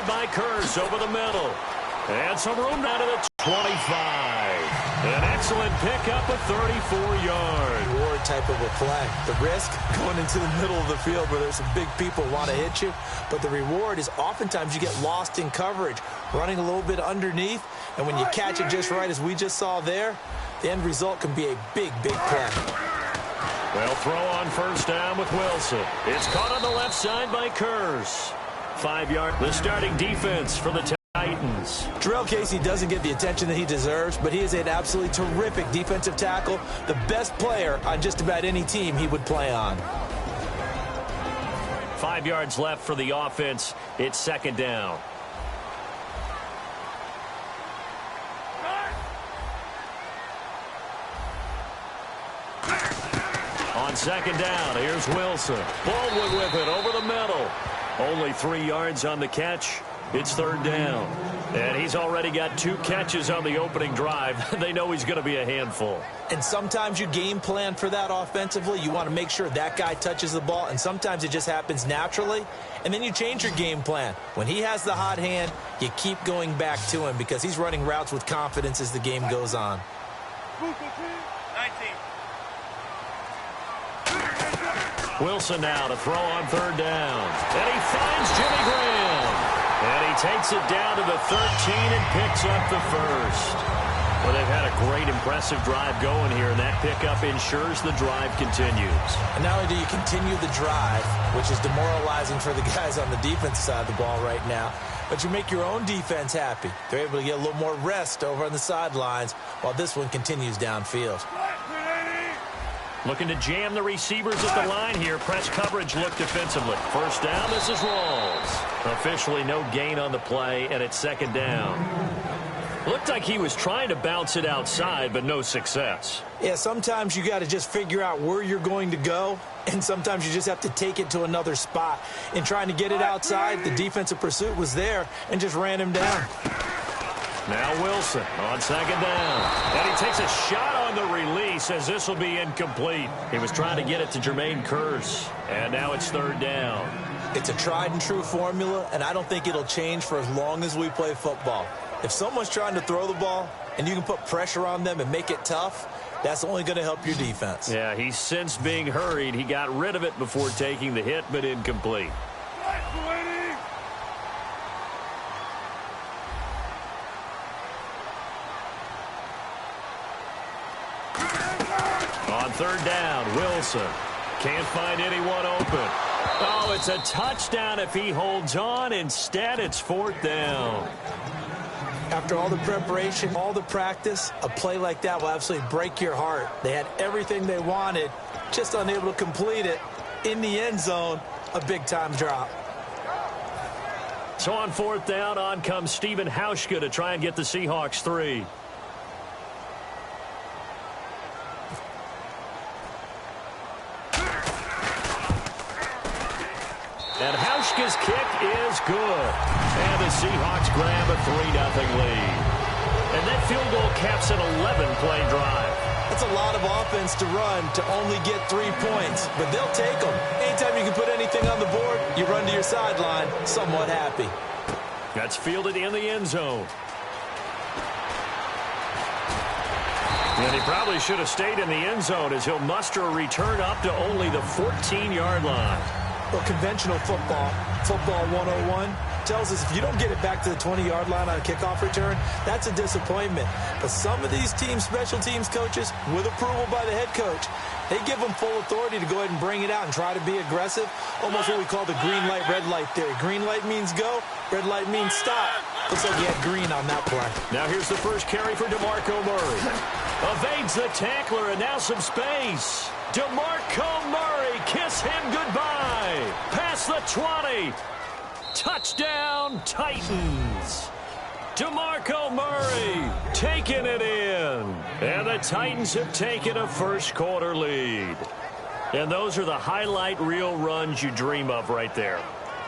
by Curse over the middle. And some room down to the 25. An excellent pickup of 34 yards. Reward type of a play. The risk going into the middle of the field where there's some big people who want to hit you. But the reward is oftentimes you get lost in coverage, running a little bit underneath. And when you catch it just right, as we just saw there, the end result can be a big, big play. Well, throw on first down with Wilson. It's caught on the left side by Curse. 5 yard. The starting defense for the Titans. Jarrell Casey doesn't get the attention that he deserves, but he is an absolutely terrific defensive tackle, the best player on just about any team he would play on. 5 yards left for the offense. It's second down. On second down, here's Wilson. Baldwin with it over the middle. Only 3 yards on the catch. It's third down. And he's already got 2 catches on the opening drive. They know he's going to be a handful. And sometimes you game plan for that offensively. You want to make sure that guy touches the ball, and sometimes it just happens naturally. And then you change your game plan. When he has the hot hand, you keep going back to him because he's running routes with confidence as the game goes on. 19. Wilson now to throw on third down. And he finds Jimmy Graham. And he takes it down to the 13 and picks up the first. Well, they've had a great, impressive drive going here, and that pickup ensures the drive continues. And not only do you continue the drive, which is demoralizing for the guys on the defense side of the ball right now, but you make your own defense happy. They're able to get a little more rest over on the sidelines while this one continues downfield. Looking to jam the receivers at the line here. Press coverage look defensively. First down, this is Rawls. Officially no gain on the play, and it's second down. Looked like he was trying to bounce it outside, but no success. Yeah, sometimes you got to just figure out where you're going to go, and sometimes you just have to take it to another spot. In trying to get it outside, the defensive pursuit was there and just ran him down. Now Wilson on second down. And he takes a shot on the release as this will be incomplete. He was trying to get it to Jermaine Kearse. And now it's third down. It's a tried and true formula, and I don't think it'll change for as long as we play football. If someone's trying to throw the ball and you can put pressure on them and make it tough, that's only going to help your defense. Yeah, he's since being hurried. He got rid of it before taking the hit, but incomplete. On third down, Wilson can't find anyone open. Oh, it's a touchdown if he holds on. Instead, it's fourth down. After all the preparation, all the practice, a play like that will absolutely break your heart. They had everything they wanted, just unable to complete it. In the end zone, a big-time drop. So on fourth down, on comes Stephen Hauschka to try and get the Seahawks 3. And Hauschka's kick is good. And the Seahawks grab a 3-0 lead. And that field goal caps an 11-play drive. That's a lot of offense to run to only get 3 points, but they'll take them. Anytime you can put anything on the board, you run to your sideline somewhat happy. That's fielded in the end zone. And he probably should have stayed in the end zone as he'll muster a return up to only the 14-yard line. Well, conventional football 101, tells us if you don't get it back to the 20-yard line on a kickoff return, that's a disappointment. But some of these teams, special teams coaches, with approval by the head coach, they give them full authority to go ahead and bring it out and try to be aggressive, almost what we call the green light, red light theory. Green light means go, red light means stop. Looks like he had green on that play. Now here's the first carry for DeMarco Murray. Evades the tackler, and now some space. DeMarco Murray, kiss him goodbye. Past the 20. Touchdown, Titans. DeMarco Murray taking it in. And the Titans have taken a first-quarter lead. And those are the highlight reel runs you dream of right there.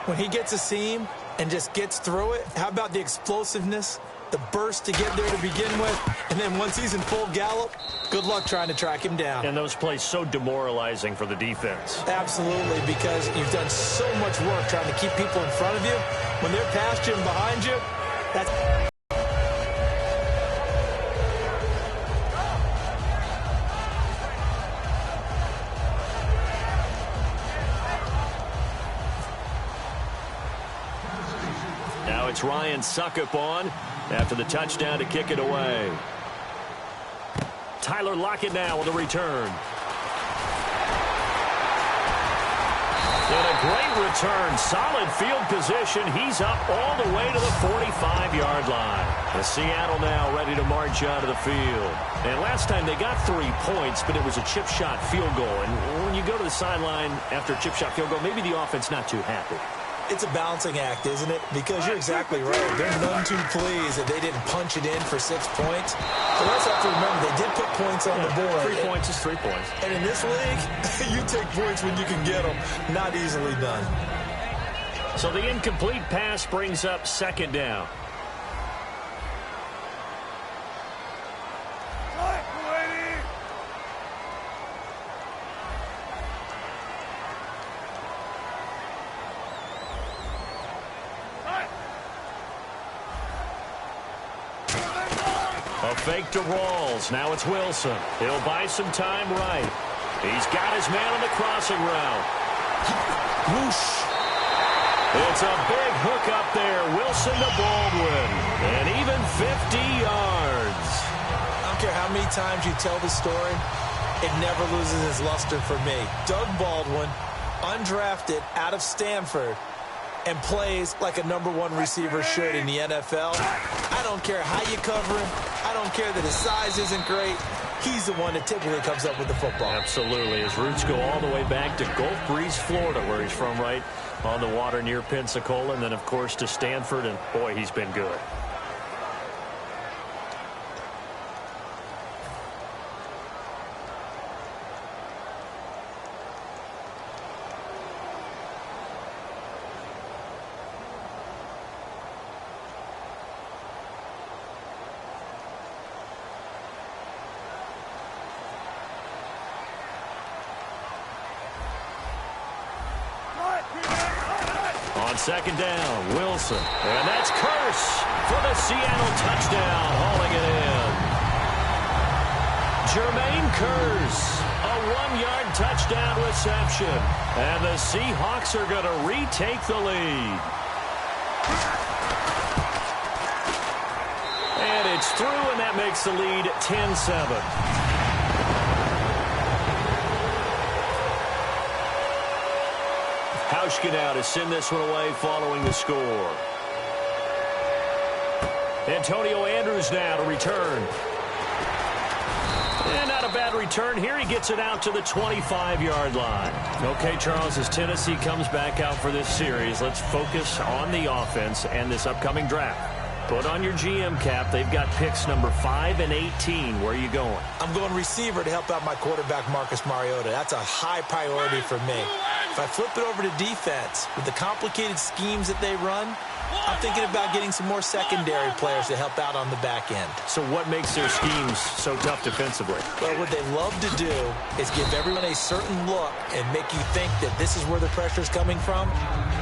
When he gets a seam and just gets through it, how about the explosiveness the burst to get there to begin with, and then once he's in full gallop, good luck trying to track him down. And those plays so demoralizing for the defense. Absolutely, because you've done so much work trying to keep people in front of you. When they're past you and behind you, that's... Now it's Ryan Suckup on after the touchdown to kick it away. Tyler Lockett now with a return. And a great return. Solid field position. He's up all the way to the 45-yard line. The Seattle now ready to march out of the field. And last time they got 3 points, but it was a chip shot field goal. And when you go to the sideline after a chip shot field goal, maybe the offense not too happy. It's a balancing act, isn't it? Because you're exactly right. They're none too pleased that they didn't punch it in for 6 points. But let's have to remember, they did put points on the board. 3 points is 3 points. And in this league, you take points when you can get them. Not easily done. So the incomplete pass brings up second down. A fake to Rawls. Now it's Wilson. He'll buy some time right. He's got his man on the crossing route. Whoosh. It's a big hook up there. Wilson to Baldwin. And even 50 yards. I don't care how many times you tell the story, it never loses its luster for me. Doug Baldwin, undrafted out of Stanford, and plays like a #1 receiver should in the NFL. I don't care how you cover him. I don't care that his size isn't great. He's the one that typically comes up with the football. Absolutely. His roots go all the way back to Gulf Breeze, Florida, where he's from, right on the water near Pensacola, and then, of course, to Stanford, and, boy, he's been good. Second down, Wilson. And that's Curse for the Seattle touchdown, hauling it in. Jermaine Curse, a 1-yard touchdown reception. And the Seahawks are going to retake the lead. And it's through, and that makes the lead 10-7. Hauschka now to send this one away following the score. Antonio Andrews now to return. And not a bad return here. He gets it out to the 25-yard line. Okay, Charles, as Tennessee comes back out for this series, let's focus on the offense and this upcoming draft. Put on your GM cap. They've got picks number 5 and 18. Where are you going? I'm going receiver to help out my quarterback, Marcus Mariota. That's a high priority for me. If I flip it over to defense, with the complicated schemes that they run, I'm thinking about getting some more secondary players to help out on the back end. So what makes their schemes so tough defensively? Well, what they love to do is give everyone a certain look and make you think that this is where the pressure's coming from.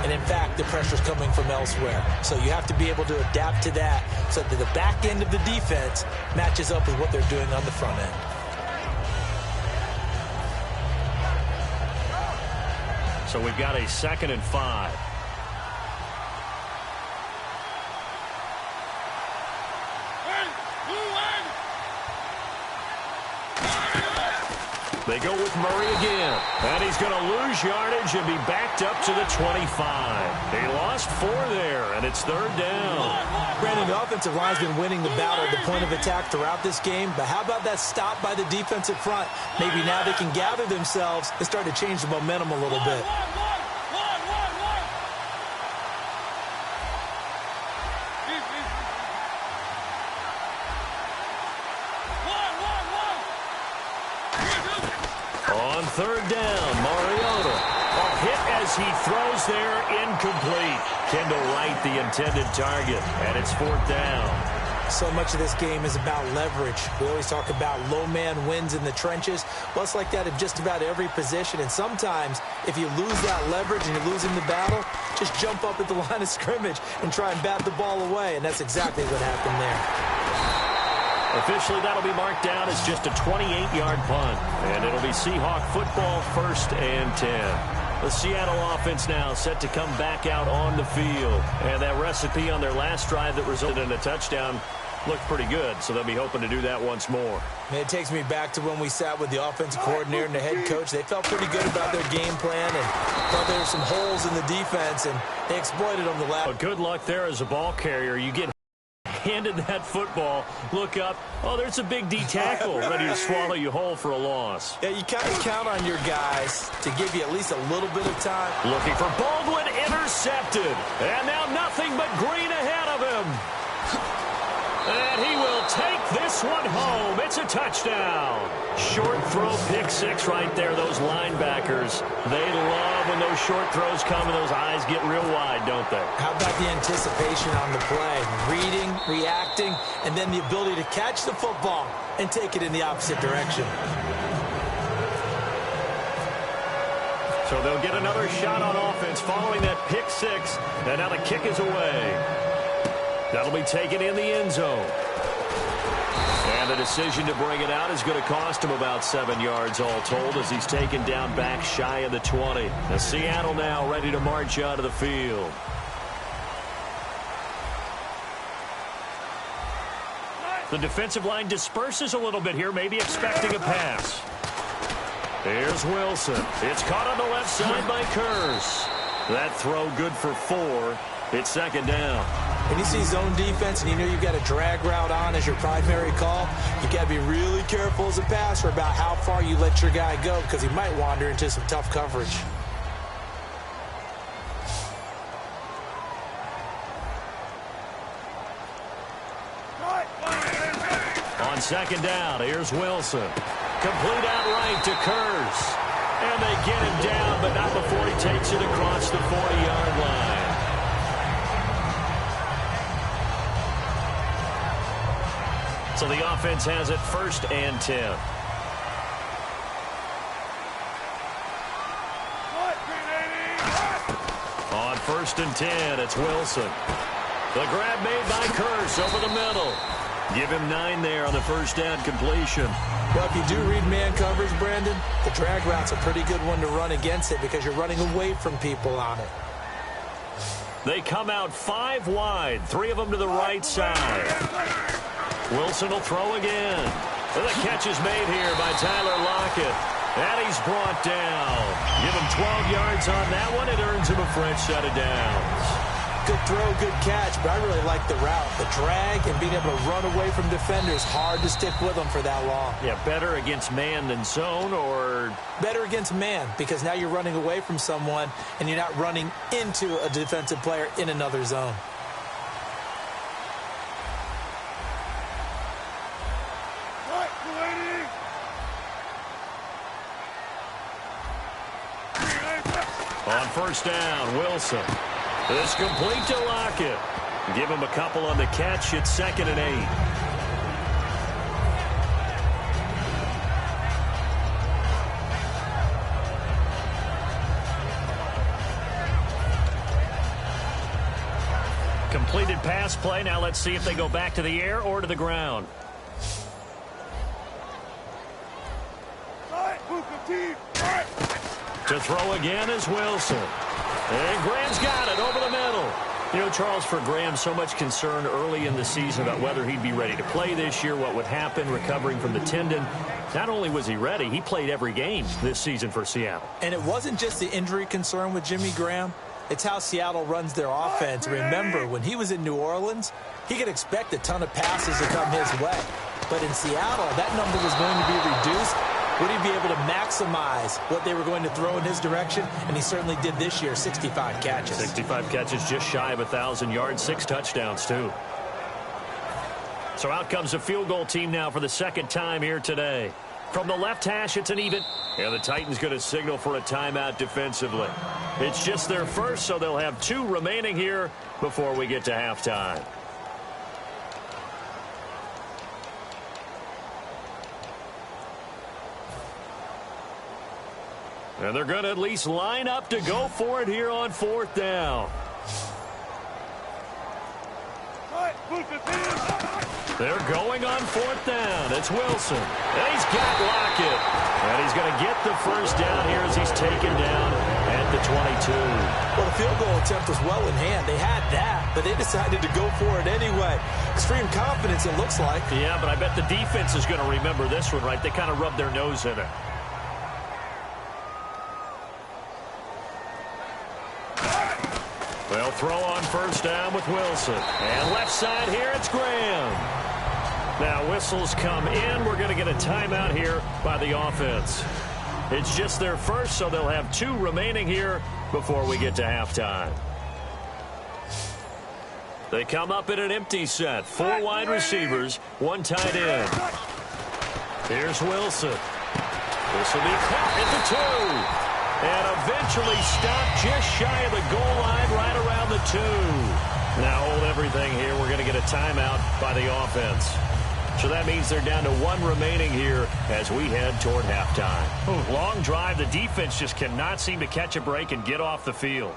And, in fact, the pressure's coming from elsewhere. So you have to be able to adapt to that so that the back end of the defense matches up with what they're doing on the front end. So we've got a 2nd and 5. They go with Murray again. And he's going to lose yardage and be backed up to the 25. They lost 4 there, and it's 3rd down. Granted, the offensive line's been winning the battle at the point of attack throughout this game, but how about that stop by the defensive front? Maybe now they can gather themselves and start to change the momentum a little bit. On 3rd down, Mariota. A hit as he throws there, incomplete. Kendall Wright, the intended target, and it's 4th down. So much of this game is about leverage. We always talk about low man wins in the trenches. Well, it's like that in just about every position. And sometimes, if you lose that leverage and you're losing the battle, just jump up at the line of scrimmage and try and bat the ball away. And that's exactly what happened there. Officially, that'll be marked down as just a 28-yard punt. And it'll be Seahawk football, 1st and 10. The Seattle offense now set to come back out on the field. And that recipe on their last drive that resulted in a touchdown looked pretty good, so they'll be hoping to do that once more. Man, it takes me back to when we sat with the offensive coordinator and the head coach. They felt pretty good about their game plan and thought there were some holes in the defense, and they exploited them the last. Well, good luck there as a ball carrier. You get handed that football, look up, oh, there's a big D tackle ready to swallow you whole for a loss. Yeah, you kind of count on your guys to give you at least a little bit of time. Looking for Baldwin, intercepted. And now nothing but green ahead of him. And he will take this one home. It's a touchdown. Short throw, pick six right there. Those linebackers, they love when those short throws come and those eyes get real wide, don't they? How about the anticipation on the play? Reading, reacting, and then the ability to catch the football and take it in the opposite direction. So they'll get another shot on offense following that pick six. And now the kick is away. That'll be taken in the end zone. And the decision to bring it out is going to cost him about 7 yards all told as he's taken down back shy of the 20. And Seattle now ready to march out of the field. The defensive line disperses a little bit here, maybe expecting a pass. Here's Wilson. It's caught on the left side by Kurz. That throw good for 4. It's 2nd down. When you see zone defense and you know you've got a drag route on as your primary call, you got to be really careful as a passer about how far you let your guy go because he might wander into some tough coverage. On 2nd down, here's Wilson. Complete out right to Kurz. And they get him down, but not before he takes it across the 40-yard line. So the offense has it 1st and 10. On 1st and 10, it's Wilson. The grab made by Kurz over the middle. Give him 9 there on the 1st down completion. Well, if you do read man coverage, Brandon, the drag route's a pretty good one to run against it because you're running away from people on it. They come out 5 wide, 3 of them to the right side. Wilson will throw again. The catch is made here by Tyler Lockett. And he's brought down. Give him 12 yards on that one. It earns him a fresh set of downs. Good throw, good catch, but I really like the route. The drag and being able to run away from defenders, hard to stick with them for that long. Yeah, better against man than zone, or? Better against man, because now you're running away from someone and you're not running into a defensive player in another zone. On 1st down, Wilson. It's complete to Lockett. Give him a couple on the catch. It's 2nd and 8. Completed pass play. Now let's see if they go back to the air or to the ground. To throw again is Wilson. And Graham's got it over the middle. You know, Charles, for Graham, so much concern early in the season about whether he'd be ready to play this year, what would happen recovering from the tendon. Not only was he ready, he played every game this season for Seattle. And it wasn't just the injury concern with Jimmy Graham. It's how Seattle runs their offense. Remember, when he was in New Orleans, he could expect a ton of passes to come his way. But in Seattle, that number was going to be reduced. Would he be able to maximize what they were going to throw in his direction? And he certainly did this year, 65 catches. 65 catches, just shy of 1,000 yards, 6 touchdowns, too. So out comes the field goal team now for the 2nd time here today. From the left hash, it's an even. And the Titans going to signal for a timeout defensively. It's just their first, so they'll have 2 remaining here before we get to halftime. And they're going to at least line up to go for it here on 4th down. They're going on 4th down. It's Wilson. And he's got Lockett. And he's going to get the first down here as he's taken down at the 22. Well, the field goal attempt was well in hand. They had that, but they decided to go for it anyway. Extreme confidence, it looks like. Yeah, but I bet the defense is going to remember this one, right? They kind of rubbed their nose in it. They'll throw on 1st down with Wilson. And left side here, it's Graham. Now whistles come in. We're going to get a timeout here by the offense. It's just their first, so they'll have 2 remaining here before we get to halftime. They come up in an empty set. 4 wide receivers, 1 tight end. Here's Wilson. This will be caught at the 2. And eventually stopped just shy of the goal line right around the 2. Now hold everything here. We're going to get a timeout by the offense. So that means they're down to 1 remaining here as we head toward halftime. Long drive. The defense just cannot seem to catch a break and get off the field.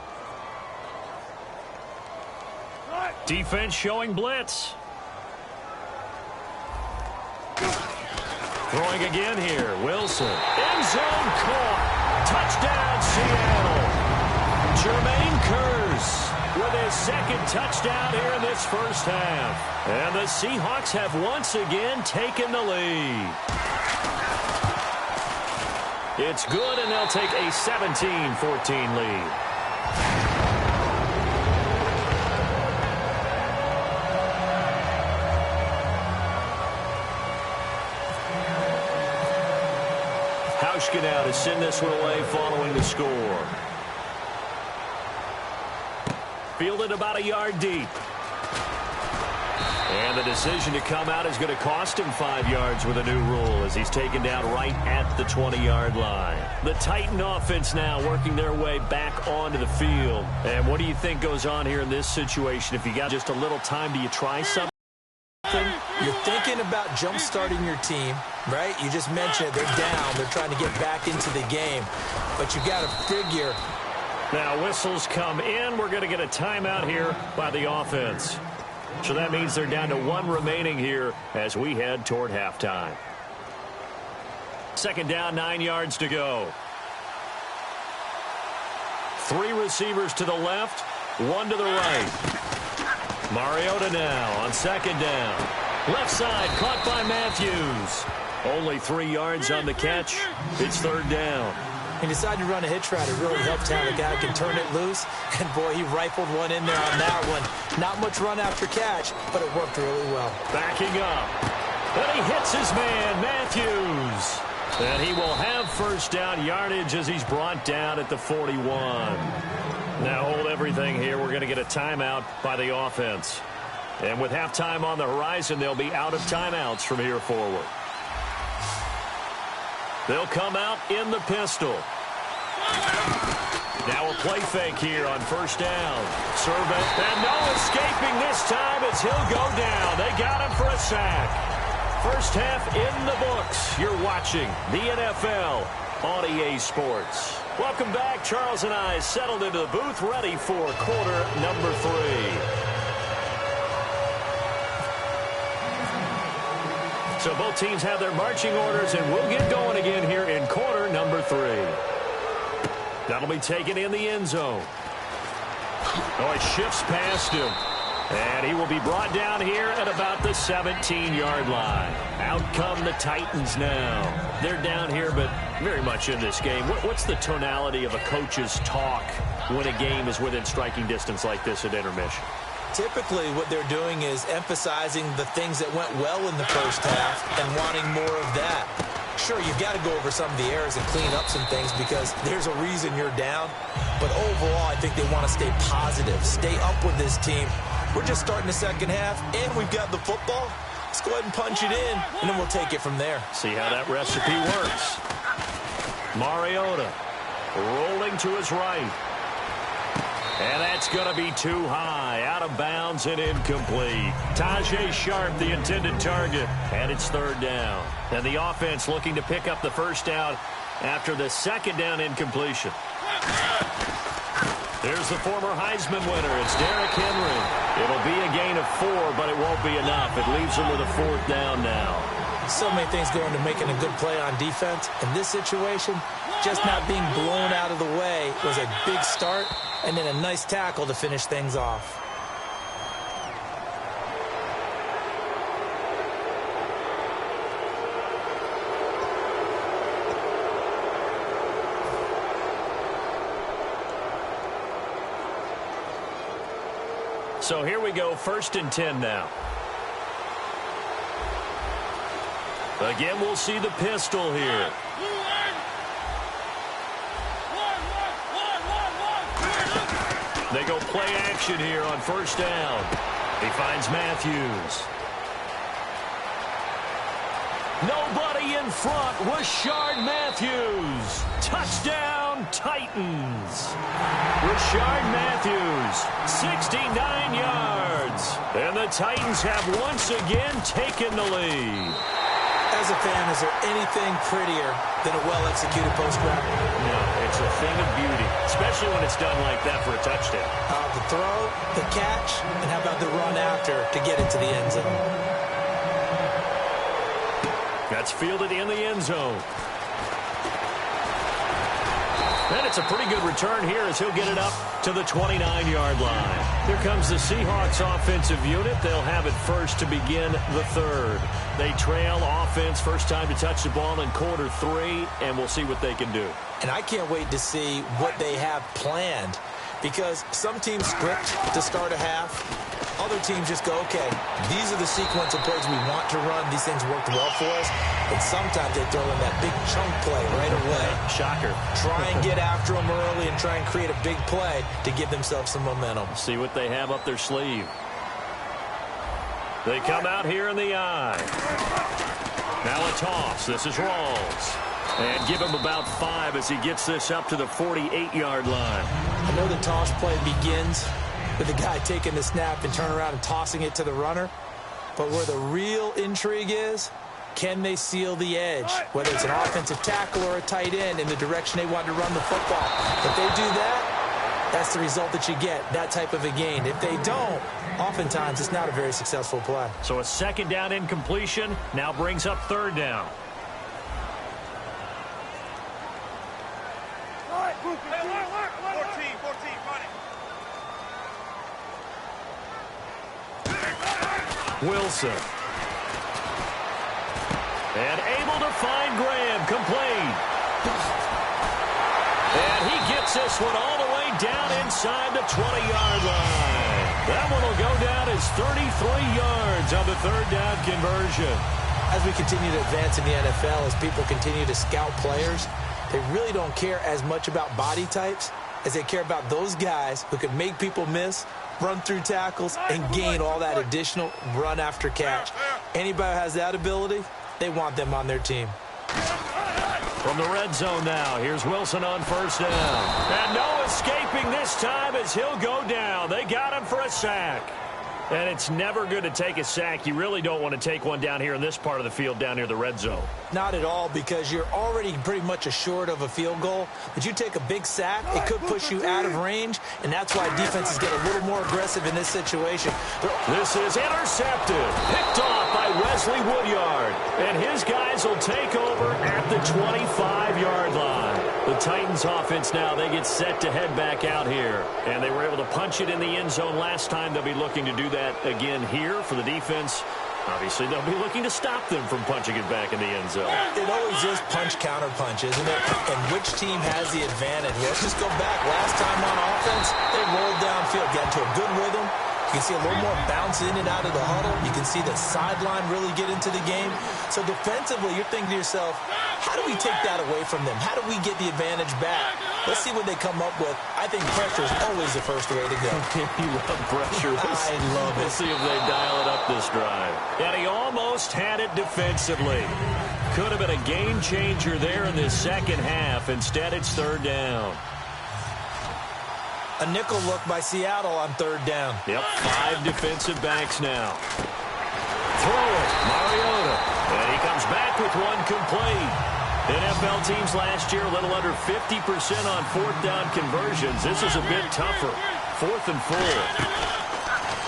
Defense showing blitz. Throwing again here. Wilson. End zone caught. Touchdown, Seattle. Jermaine Kearse with his 2nd touchdown here in this first half. And the Seahawks have once again taken the lead. It's good, and they'll take a 17-14 lead. Now to send this one away following the score. Fielded about a yard deep. And the decision to come out is going to cost him 5 yards with a new rule as he's taken down right at the 20-yard line. The Titan offense now working their way back onto the field. And what do you think goes on here in this situation? If you got just a little time, do you try something? You're thinking about jump-starting your team, right? You just mentioned it. They're down. They're trying to get back into the game. But you got to figure. Now whistles come in. We're going to get a timeout here by the offense. So that means they're down to 1 remaining here as we head toward halftime. 2nd down, 9 yards to go. 3 receivers to the left, 1 to the right. Mariota now on 2nd down. Left side caught by Matthews. Only 3 yards on the catch. It's 3rd down. He decided to run a hitch route. It really helped how the guy can turn it loose. And, boy, he rifled one in there on that one. Not much run after catch, but it worked really well. Backing up. And he hits his man, Matthews. And he will have 1st down yardage as he's brought down at the 41. Now hold everything here. We're going to get a timeout by the offense. And with halftime on the horizon, they'll be out of timeouts from here forward. They'll come out in the pistol. Now a play fake here on 1st down. Survey, and no escaping this time as he'll go down. They got him for a sack. First half in the books. You're watching the NFL on EA Sports. Welcome back. Charles and I settled into the booth, ready for quarter number 3. So both teams have their marching orders, and we'll get going again here in quarter number 3. That'll be taken in the end zone. Oh, it shifts past him. And he will be brought down here at about the 17-yard line. Out come the Titans now. They're down here, but very much in this game. What's the tonality of a coach's talk when a game is within striking distance like this at intermission? Typically, what they're doing is emphasizing the things that went well in the first half and wanting more of that. Sure, you've got to go over some of the errors and clean up some things because there's a reason you're down. But overall, I think they want to stay positive, stay up with this team. We're just starting the second half, and we've got the football. Let's go ahead and punch it in, and then we'll take it from there. See how that recipe works. Mariota rolling to his right. And that's going to be too high, out of bounds and incomplete. Tajay Sharp, the intended target, and it's 3rd down. And the offense looking to pick up the 1st down after the second down incompletion. There's the former Heisman winner. It's Derrick Henry. It'll be a gain of 4, but it won't be enough. It leaves them with a 4th down now. So many things go into making a good play on defense. In this situation, just not being blown out of the way was a big start, and then a nice tackle to finish things off. So here we go, 1st and 10 now. Again, we'll see the pistol here. They go play action here on 1st down. He finds Matthews. Nobody in front. Rashard Matthews. Touchdown, Titans. Rashard Matthews, 69 yards. And the Titans have once again taken the lead. As a fan, is there anything prettier than a well-executed post-route? No, it's a thing of beauty, especially when it's done like that for a touchdown. The throw, the catch, and how about the run after to get it to the end zone? That's fielded in the end zone. And it's a pretty good return here as he'll get it up to the 29-yard line. Here comes the Seahawks offensive unit. They'll have it first to begin the 3rd. They trail offense, first time to touch the ball in Q3, and we'll see what they can do. And I can't wait to see what they have planned, because some teams script to start a half. Other teams just go, okay, these are the sequence of plays we want to run. These things worked well for us. And sometimes they throw in that big chunk play right away. Shocker. Try and get after them early and try and create a big play to give themselves some momentum. See what they have up their sleeve. They come out here in the eye. Now a toss. This is Rawls. And give him about 5 as he gets this up to the 48-yard line. I know the toss play begins with the guy taking the snap and turning around and tossing it to the runner. But where the real intrigue is, can they seal the edge? Whether it's an offensive tackle or a tight end in the direction they want to run the football. If they do that, that's the result that you get, that type of a gain. If they don't, oftentimes it's not a very successful play. So a 2nd down incompletion now brings up 3rd down. Wilson. And able to find Graham, complete. And he gets this one all the way down inside the 20-yard line. That one will go down as 33 yards on the 3rd down conversion. As we continue to advance in the NFL, as people continue to scout players, they really don't care as much about body types as they care about those guys who can make people miss, run through tackles, and gain all that additional run after catch. Anybody who has that ability, they want them on their team. From the red zone now, here's Wilson on 1st down. And no escaping this time as he'll go down. They got him for a sack. And it's never good to take a sack. You really don't want to take one down here in this part of the field, down near the red zone. Not at all, because you're already pretty much assured of a field goal. But you take a big sack, it could push you out of range, and that's why defenses get a little more aggressive in this situation. This is intercepted, picked off by Wesley Woodyard, and his guys will take over at the 25-yard line. The Titans offense now, they get set to head back out here, and they were able to punch it in the end zone last time. They'll be looking to do that again here for the defense. Obviously, they'll be looking to stop them from punching it back in the end zone. It always is punch-counter-punch, isn't it? And which team has the advantage? Let's just go back. Last time on offense, they rolled downfield, got into a good rhythm. You can see a little more bounce in and out of the huddle. You can see the sideline really get into the game. So defensively, you're thinking to yourself, how do we take that away from them? How do we get the advantage back? Let's see what they come up with. I think pressure is always the first way to go. You love pressure. I love it. We'll see if they dial it up this drive. And he almost had it defensively. Could have been a game changer there in this second half. Instead, it's 3rd down. A nickel look by Seattle on 3rd down. Yep, 5 defensive backs now. Throw it, Mariota. And he comes back with one complete. NFL teams last year, a little under 50% on fourth down conversions. This is a bit tougher. 4th and 4.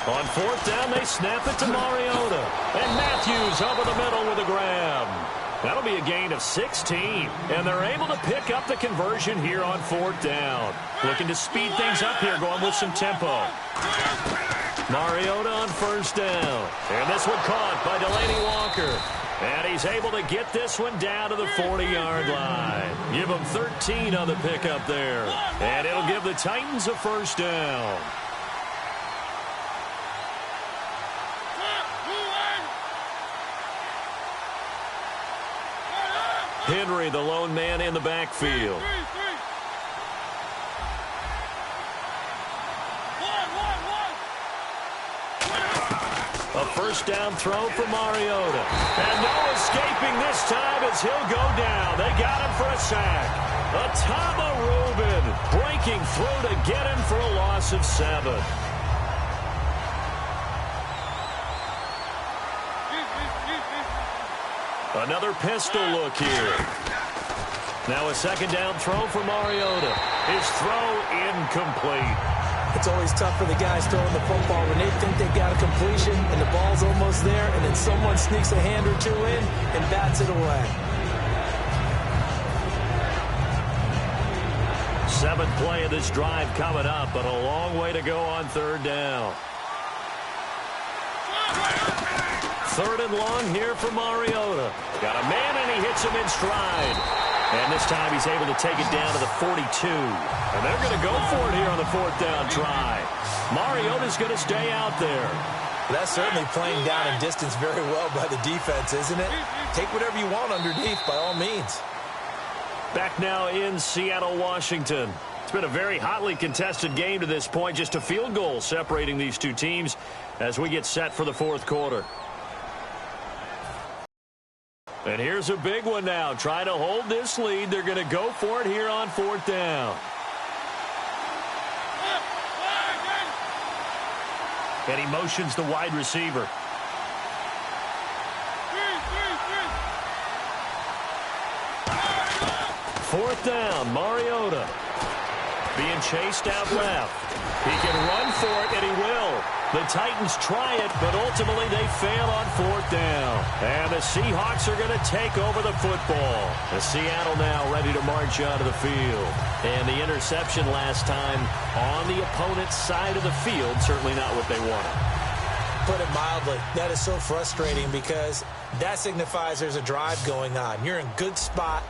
On fourth down, they snap it to Mariota. And Matthews over the middle with a grab. That'll be a gain of 16. And they're able to pick up the conversion here on fourth down. Looking to speed things up here, going with some tempo. Mariota on first down. And this one caught by Delaney Walker. And he's able to get this one down to the 40-yard line. Give him 13 on the pickup there. And it'll give the Titans a first down. Henry, the lone man in the backfield. A first down throw for Mariota. And no escaping this time as he'll go down. They got him for a sack. Atama Rubin breaking through to get him for a loss of 7. Another pistol look here. Now a second down throw for Mariota. His throw incomplete. It's always tough for the guys throwing the football when they think they got a completion and the ball's almost there, and then someone sneaks a hand or two in and bats it away. 7th play of this drive coming up, but a long way to go on third down. 3rd and long here for Mariota. Got a man, and he hits him in stride. And this time he's able to take it down to the 42. And they're going to go for it here on the fourth down try. Mariota's going to stay out there. That's certainly playing down in distance very well by the defense, isn't it? Take whatever you want underneath by all means. Back now in Seattle, Washington. It's been a very hotly contested game to this point. Just a field goal separating these two teams as we get set for the fourth quarter. And here's a big one now. Trying to hold this lead. They're going to go for it here on fourth down. And he motions the wide receiver. Fourth down, Mariota. Being chased out left. He can run for it, and he will. The Titans try it, but ultimately they fail on fourth down. And the Seahawks are going to take over the football. The Seattle now ready to march out of the field. And the interception last time on the opponent's side of the field, certainly not what they wanted. Put it mildly, that is so frustrating because that signifies there's a drive going on. You're in good spot.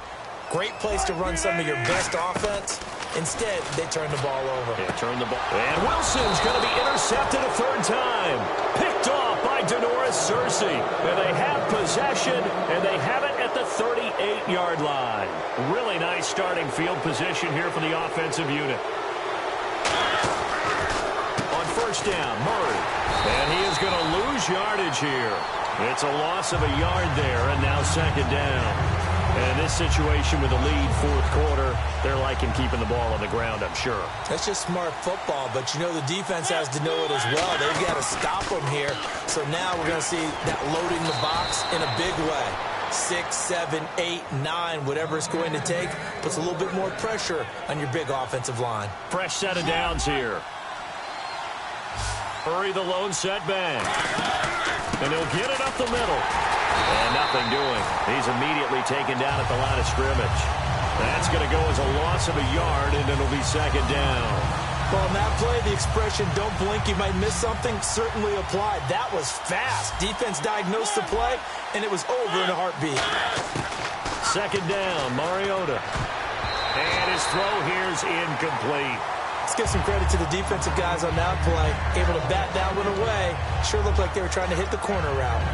Great place to run some of your best offense. Instead, they turn the ball over. Yeah, turn the ball. And Wilson's going to be intercepted a third time. Picked off by Denoris Searcy. And they have possession, and they have it at the 38-yard line. Really nice starting field position here for the offensive unit. On first down, Murray. And he is going to lose yardage here. It's a loss of a yard there, and now second down. And this situation with the lead fourth quarter, they're liking keeping the ball on the ground, I'm sure. That's just smart football, but you know the defense has to know it as well. They've got to stop them here. So now we're going to see that loading the box in a big way. 6, 7, 8, 9, whatever it's going to take, puts a little bit more pressure on your big offensive line. Fresh set of downs here. Hurry the lone setback. And he'll get it up the middle. And nothing doing. He's immediately taken down at the line of scrimmage. That's going to go as a loss of a yard, and it'll be second down. Well, on that play, the expression, don't blink, you might miss something, certainly applied. That was fast. Defense diagnosed the play, and it was over in a heartbeat. Second down, Mariota. And his throw here's incomplete. Let's give some credit to the defensive guys on that play. Able to bat that one away. Sure looked like they were trying to hit the corner route.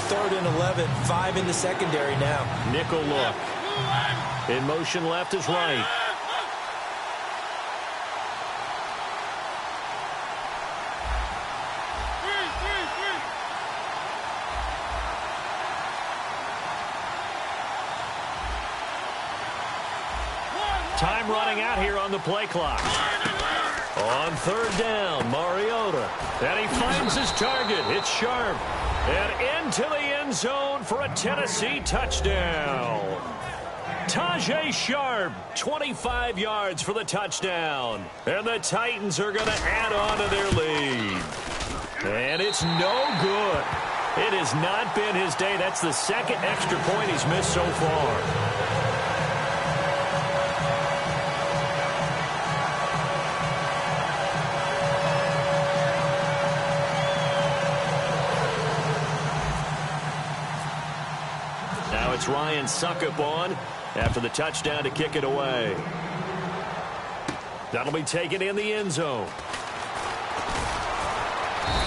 3rd and 11, 5 in the secondary now. Nickel look. In motion left is right. Time running out here on the play clock. On third down, Mariota. And he finds his target. It's Sharp. And into the end zone for a Tennessee touchdown. Tajay Sharp, 25 yards for the touchdown. And the Titans are going to add on to their lead. And it's no good. It has not been his day. That's the second extra point he's missed so far. It's Ryan Suckup on after the touchdown to kick it away. That'll be taken in the end zone.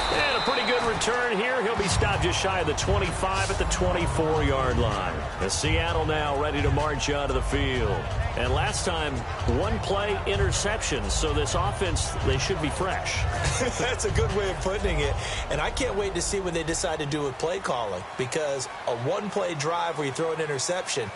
And a pretty good return here. He'll be stopped just shy of the 25 at the 24-yard line. And Seattle now ready to march out of the field. And last time, one play interception. So this offense, they should be fresh. That's a good way of putting it. And I can't wait to see what they decide to do with play calling. Because a one-play drive where you throw an interception,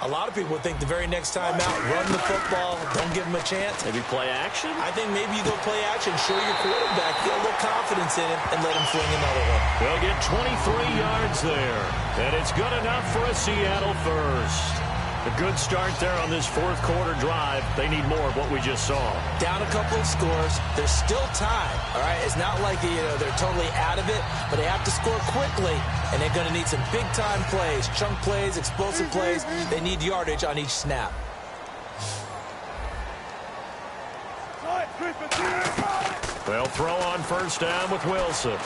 a lot of people would think the very next time out, run the football, don't give him a chance. Maybe play action? I think maybe you go play action, show your quarterback, get a little confidence in him, and let him fling another one. They'll get 23 yards there. And it's good enough for a Seattle first. A good start there on this fourth quarter drive. They need more of what we just saw. Down a couple of scores. There's still time, all right? It's not like they're totally out of it, but they have to score quickly, and they're going to need some big-time plays, chunk plays, explosive plays. They need yardage on each snap. They'll throw on first down with Wilson.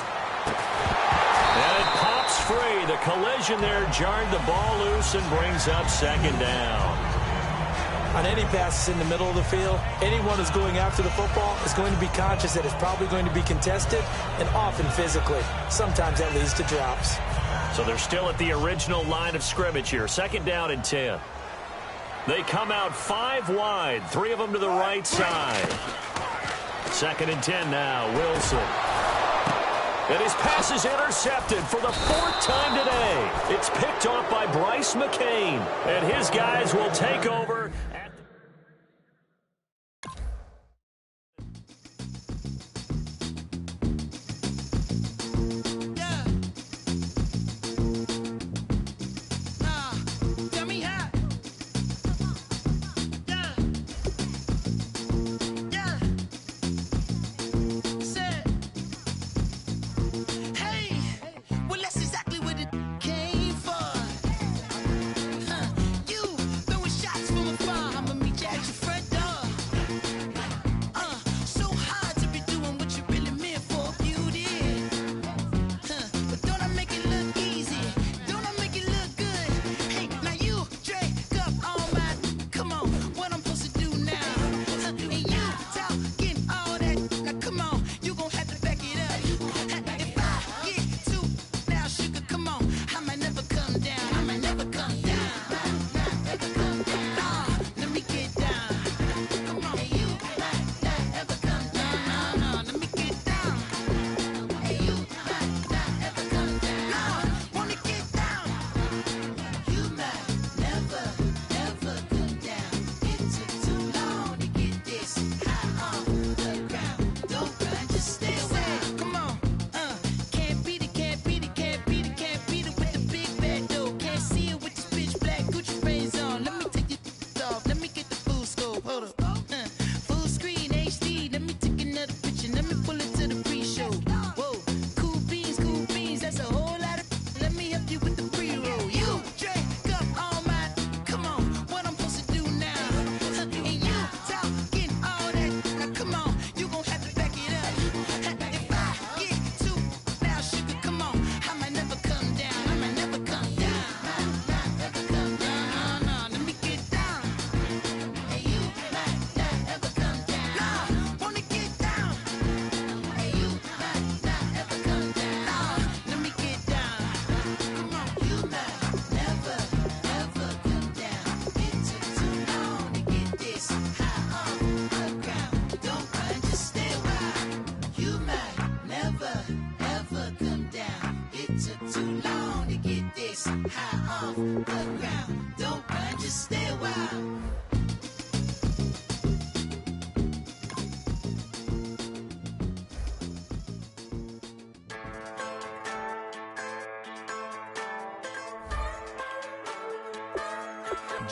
And it pops free. The collision there jarred the ball loose and brings up second down. On any passes in the middle of the field, anyone who's going after the football is going to be conscious that it's probably going to be contested and often physically. Sometimes that leads to drops. So they're still at the original line of scrimmage here. Second down and 10. They come out 5 wide, 3 of them to the right side. Second and 10 now, Wilson. And his pass is intercepted for the 4th time today. It's picked off by Bryce McCain. And his guys will take over.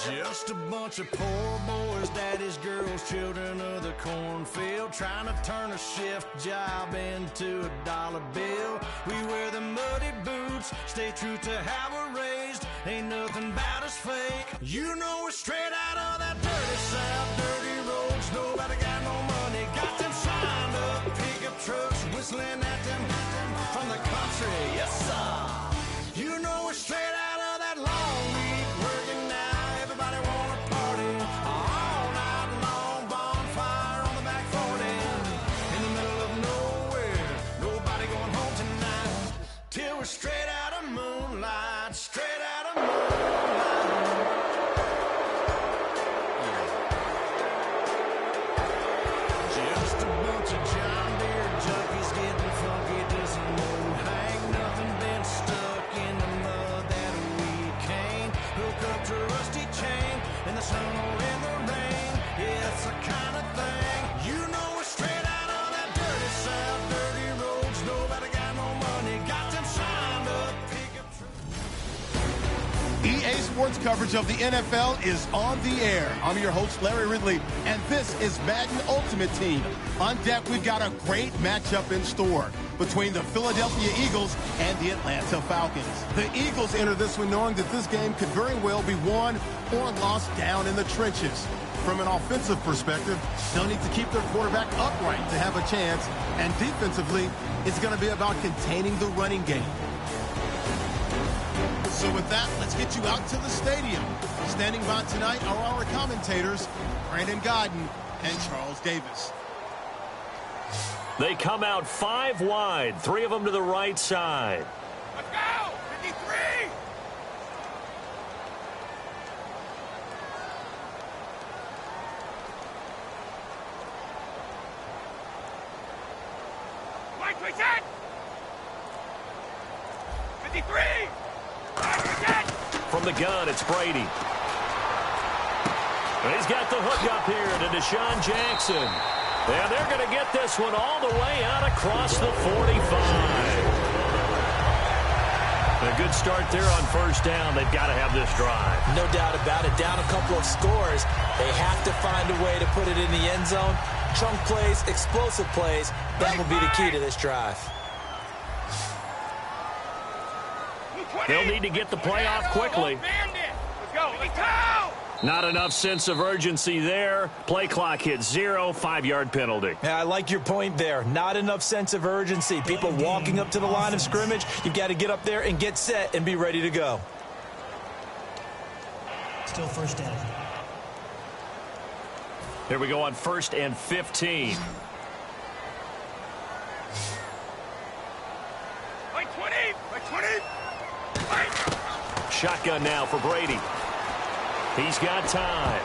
Just a bunch of poor boys, daddy's girls, children of the cornfield, trying to turn a shift job into a dollar bill. We wear the muddy boots, stay true to how we're raised. Ain't nothing about us fake. You know we're straight out of that dirty South, dirty roads. Nobody got no money, got them signed up pickup trucks, whistling at them from the country. Yes, sir. You know we're straight out of that long week working now. Everybody wanna party all night long, bonfire on the back 40 in the middle of nowhere. Nobody going home tonight till we're straight out of moonlight, straight out of moonlight. Just a bunch of John Deere junkies getting funky to some old hang. Nothing been stuck in the mud that we can't hook up to a rusty chain in the snow or in the rain. Yeah, it's the kind of thing. You know we're straight out of that dirty South, dirty roads. Nobody got no money, got them signed up pickup trucks. EA Sports coverage of the NFL is on the air. I'm your host, Larry Ridley, and this is Madden Ultimate Team. On deck, we've got a great matchup in store between the Philadelphia Eagles and the Atlanta Falcons. The Eagles enter this one knowing that this game could very well be won or lost down in the trenches. From an offensive perspective, they'll need to keep their quarterback upright to have a chance, and defensively, it's going to be about containing the running game. So with that, let's get you out to the stadium. Standing by tonight are our commentators, Brandon Godden and Charles Davis. They come out 5 wide, 3 of them to the right side. Let's go! 53! Mike, we set! 53! Mike, we set! From the gun, it's Brady. And he's got the hook up here to Deshaun Jackson. And they're going to get this one all the way out across the 45. A good start there on first down. They've got to have this drive. No doubt about it. Down a couple of scores. They have to find a way to put it in the end zone. Chunk plays, explosive plays. That will be the key to this drive. They'll need to get the play off quickly. Let's go. Let's go! Not enough sense of urgency there. Play clock hits 0, 5-yard penalty. Yeah, I like your point there. Not enough sense of urgency. People walking up to the line of scrimmage. You've got to get up there and get set and be ready to go. Still first down. Here we go on 1st and 15. Like 20! Like 20! Like. Shotgun now for Brady. He's got time.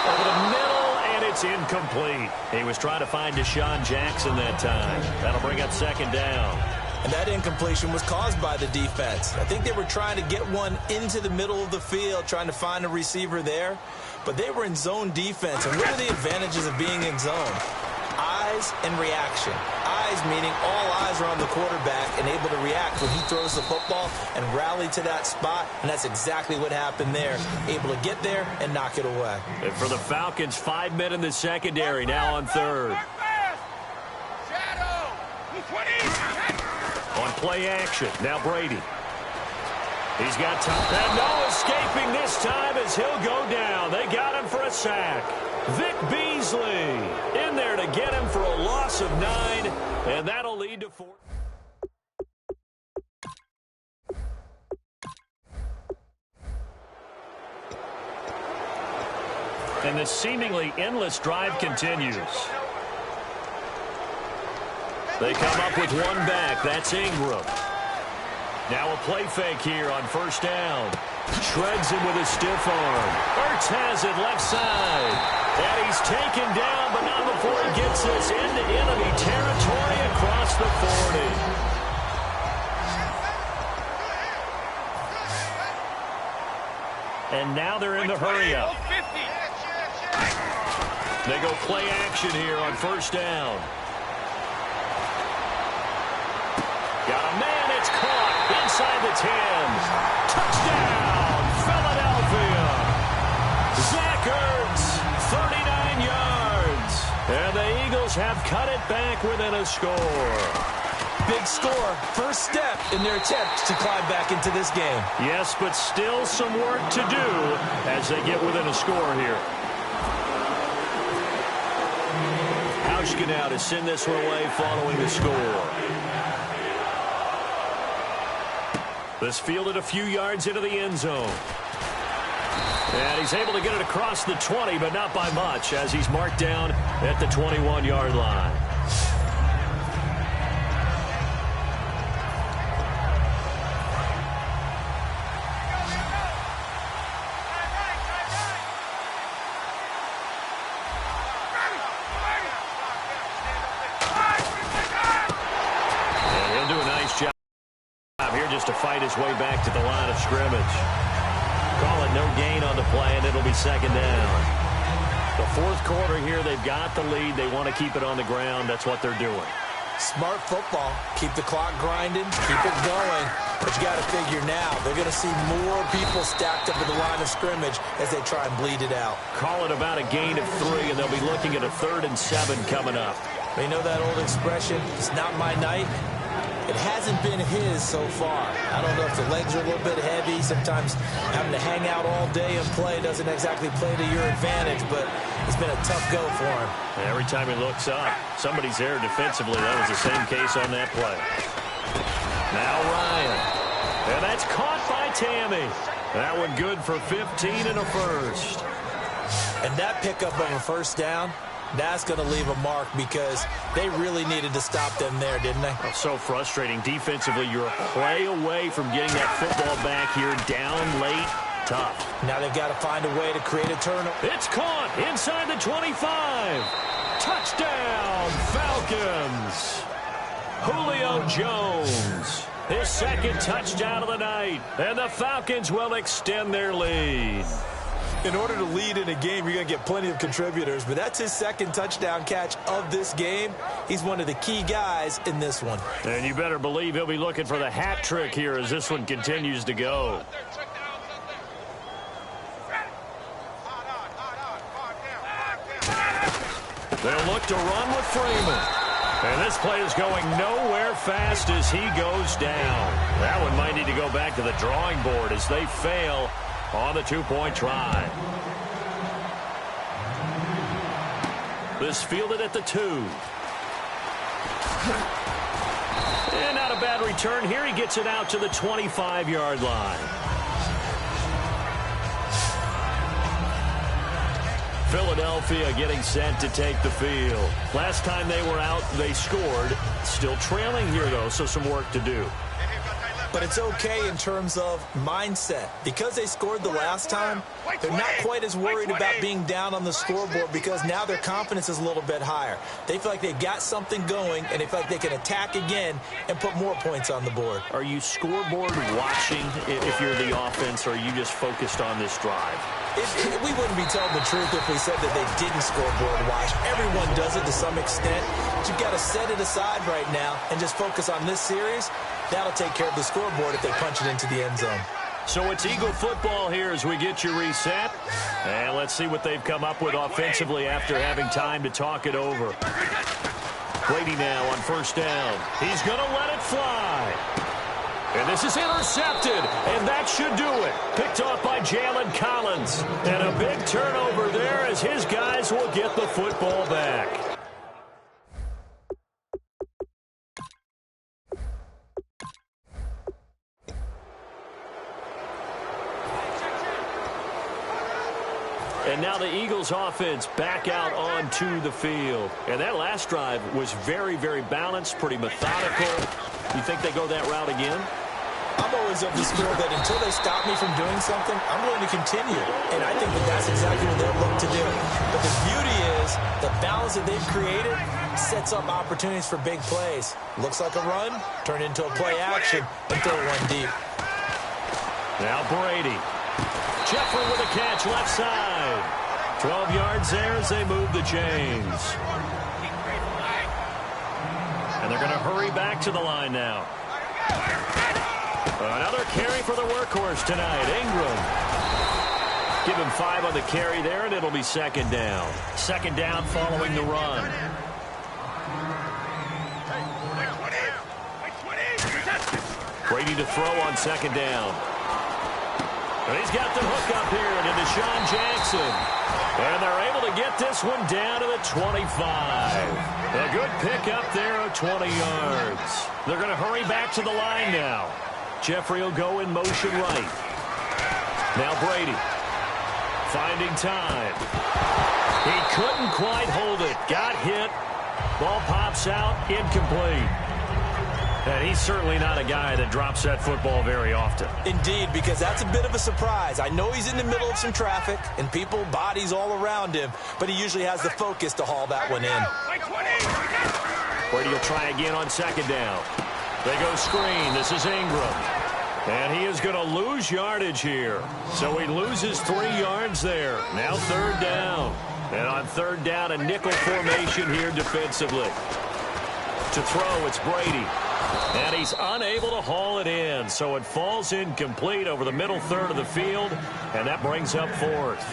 Over the middle, and it's incomplete. He was trying to find Deshaun Jackson that time. That'll bring up 2nd down. And that incompletion was caused by the defense. I think they were trying to get one into the middle of the field, trying to find a receiver there. But they were in zone defense. And what are the advantages of being in zone? Eyes and reaction. Eyes meaning all eyes are on the quarterback and able to react when he throws the football and rally to that spot. And that's exactly what happened there. Able to get there and knock it away. And for the Falcons, 5 men in the secondary now on 3rd. Shadow! 20! On play action, now Brady. He's got time. And no escaping this time as he'll go down. They got him for a sack. Vic Beasley in there to get him for a loss of 9, and that'll lead to 4. And the seemingly endless drive continues. They come up with one back. That's Ingram. Now a play fake here on 1st down. Shreds him with a stiff arm. Ertz has it left side. And he's taken down, but not before he gets this into enemy territory across the 40. And now they're in the hurry-up. They go play action here on 1st down. Got a man, it's caught inside the 10. Touchdown, Philadelphia. Eagles have cut it back within a score. Big score. First step in their attempt to climb back into this game. Yes, but still some work to do as they get within a score here. Hauschka now to send this one away following the score. This fielded a few yards into the end zone. And he's able to get it across the 20, but not by much, as he's marked down at the 21-yard line. And he'll do a nice job here just to fight his way back to the line of scrimmage. Call it no gain on the play, and it'll be second down. The fourth quarter here, they've got the lead. They want to keep it on the ground. That's what they're doing. Smart football. Keep the clock grinding. Keep it going. But you got to figure now, they're going to see more people stacked up at the line of scrimmage as they try and bleed it out. Call it about a gain of 3, and they'll be looking at a 3rd and 7 coming up. You know that old expression, it's not my night? It hasn't been his so far. I don't know if the legs are a little bit heavy. Sometimes having to hang out all day and play doesn't exactly play to your advantage, but it's been a tough go for him. Every time he looks up, somebody's there defensively. That was the same case on that play. Now Ryan. And that's caught by Tammy. That one good for 15 and a first. And that pickup of a first down, that's going to leave a mark because they really needed to stop them there, didn't they? Oh, so frustrating. Defensively, you're a play away from getting that football back here. Down late, tough. Now they've got to find a way to create a turnover. It's caught inside the 25. Touchdown, Falcons. Julio Jones, his second touchdown of the night. And the Falcons will extend their lead. In order to lead in a game, you're going to get plenty of contributors, but that's his second touchdown catch of this game. He's one of the key guys in this one. And you better believe he'll be looking for the hat trick here as this one continues to go. They'll look to run with Freeman. And this play is going nowhere fast as he goes down. That one might need to go back to the drawing board as they fail on the 2-point try. This fielded at the 2. And not a bad return here. He gets it out to the 25-yard line. Philadelphia getting set to take the field. Last time they were out, they scored. Still trailing here, though, so some work to do. But it's okay in terms of mindset. Because they scored the last time, they're not quite as worried about being down on the scoreboard because now their confidence is a little bit higher. They feel like they've got something going, and they feel like they can attack again and put more points on the board. Are you scoreboard watching if you're the offense, or are you just focused on this drive? We wouldn't be telling the truth if we said that they didn't scoreboard watch. Everyone does it to some extent. But you've got to set it aside right now and just focus on this series. That'll take care of the scoreboard if they punch it into the end zone. So it's Eagle football here as we get you reset. And let's see what they've come up with offensively after having time to talk it over. Brady now on first down. He's going to let it fly. And this is intercepted, and that should do it. Picked off by Jalen Collins. And a big turnover there as his guys will get the football back. And now the Eagles offense back out onto the field. And that last drive was very, very balanced, pretty methodical. You think they go that route again? I'm always of the school that until they stop me from doing something, I'm going to continue. And I think that that's exactly what they'll look to do. But the beauty is the balance that they've created sets up opportunities for big plays. Looks like a run, turn into a play action, and throw one deep. Now Brady. Jeffrey with a catch left side. 12 yards there as they move the chains. And they're going to hurry back to the line now. Another carry for the workhorse tonight, Ingram. Give him 5 on the carry there, and it'll be second down. Second down following the run. Brady to throw on second down. And he's got the hook up here to Deshaun Jackson. And they're able to get this one down to the 25. A good pickup there of 20 yards. They're going to hurry back to the line now. Jeffrey will go in motion right. Now Brady finding time. He couldn't quite hold it. Got hit. Ball pops out. Incomplete. And he's certainly not a guy that drops that football very often. Indeed, because that's a bit of a surprise. I know he's in the middle of some traffic and people, bodies all around him, but he usually has the focus to haul that one in. Brady will try again on second down. They go screen. This is Ingram. And he is going to lose yardage here. So he loses 3 yards there. Now third down. And on third down, a nickel formation here defensively. To throw, it's Brady. And he's unable to haul it in, so it falls incomplete over the middle third of the field, and that brings up fourth.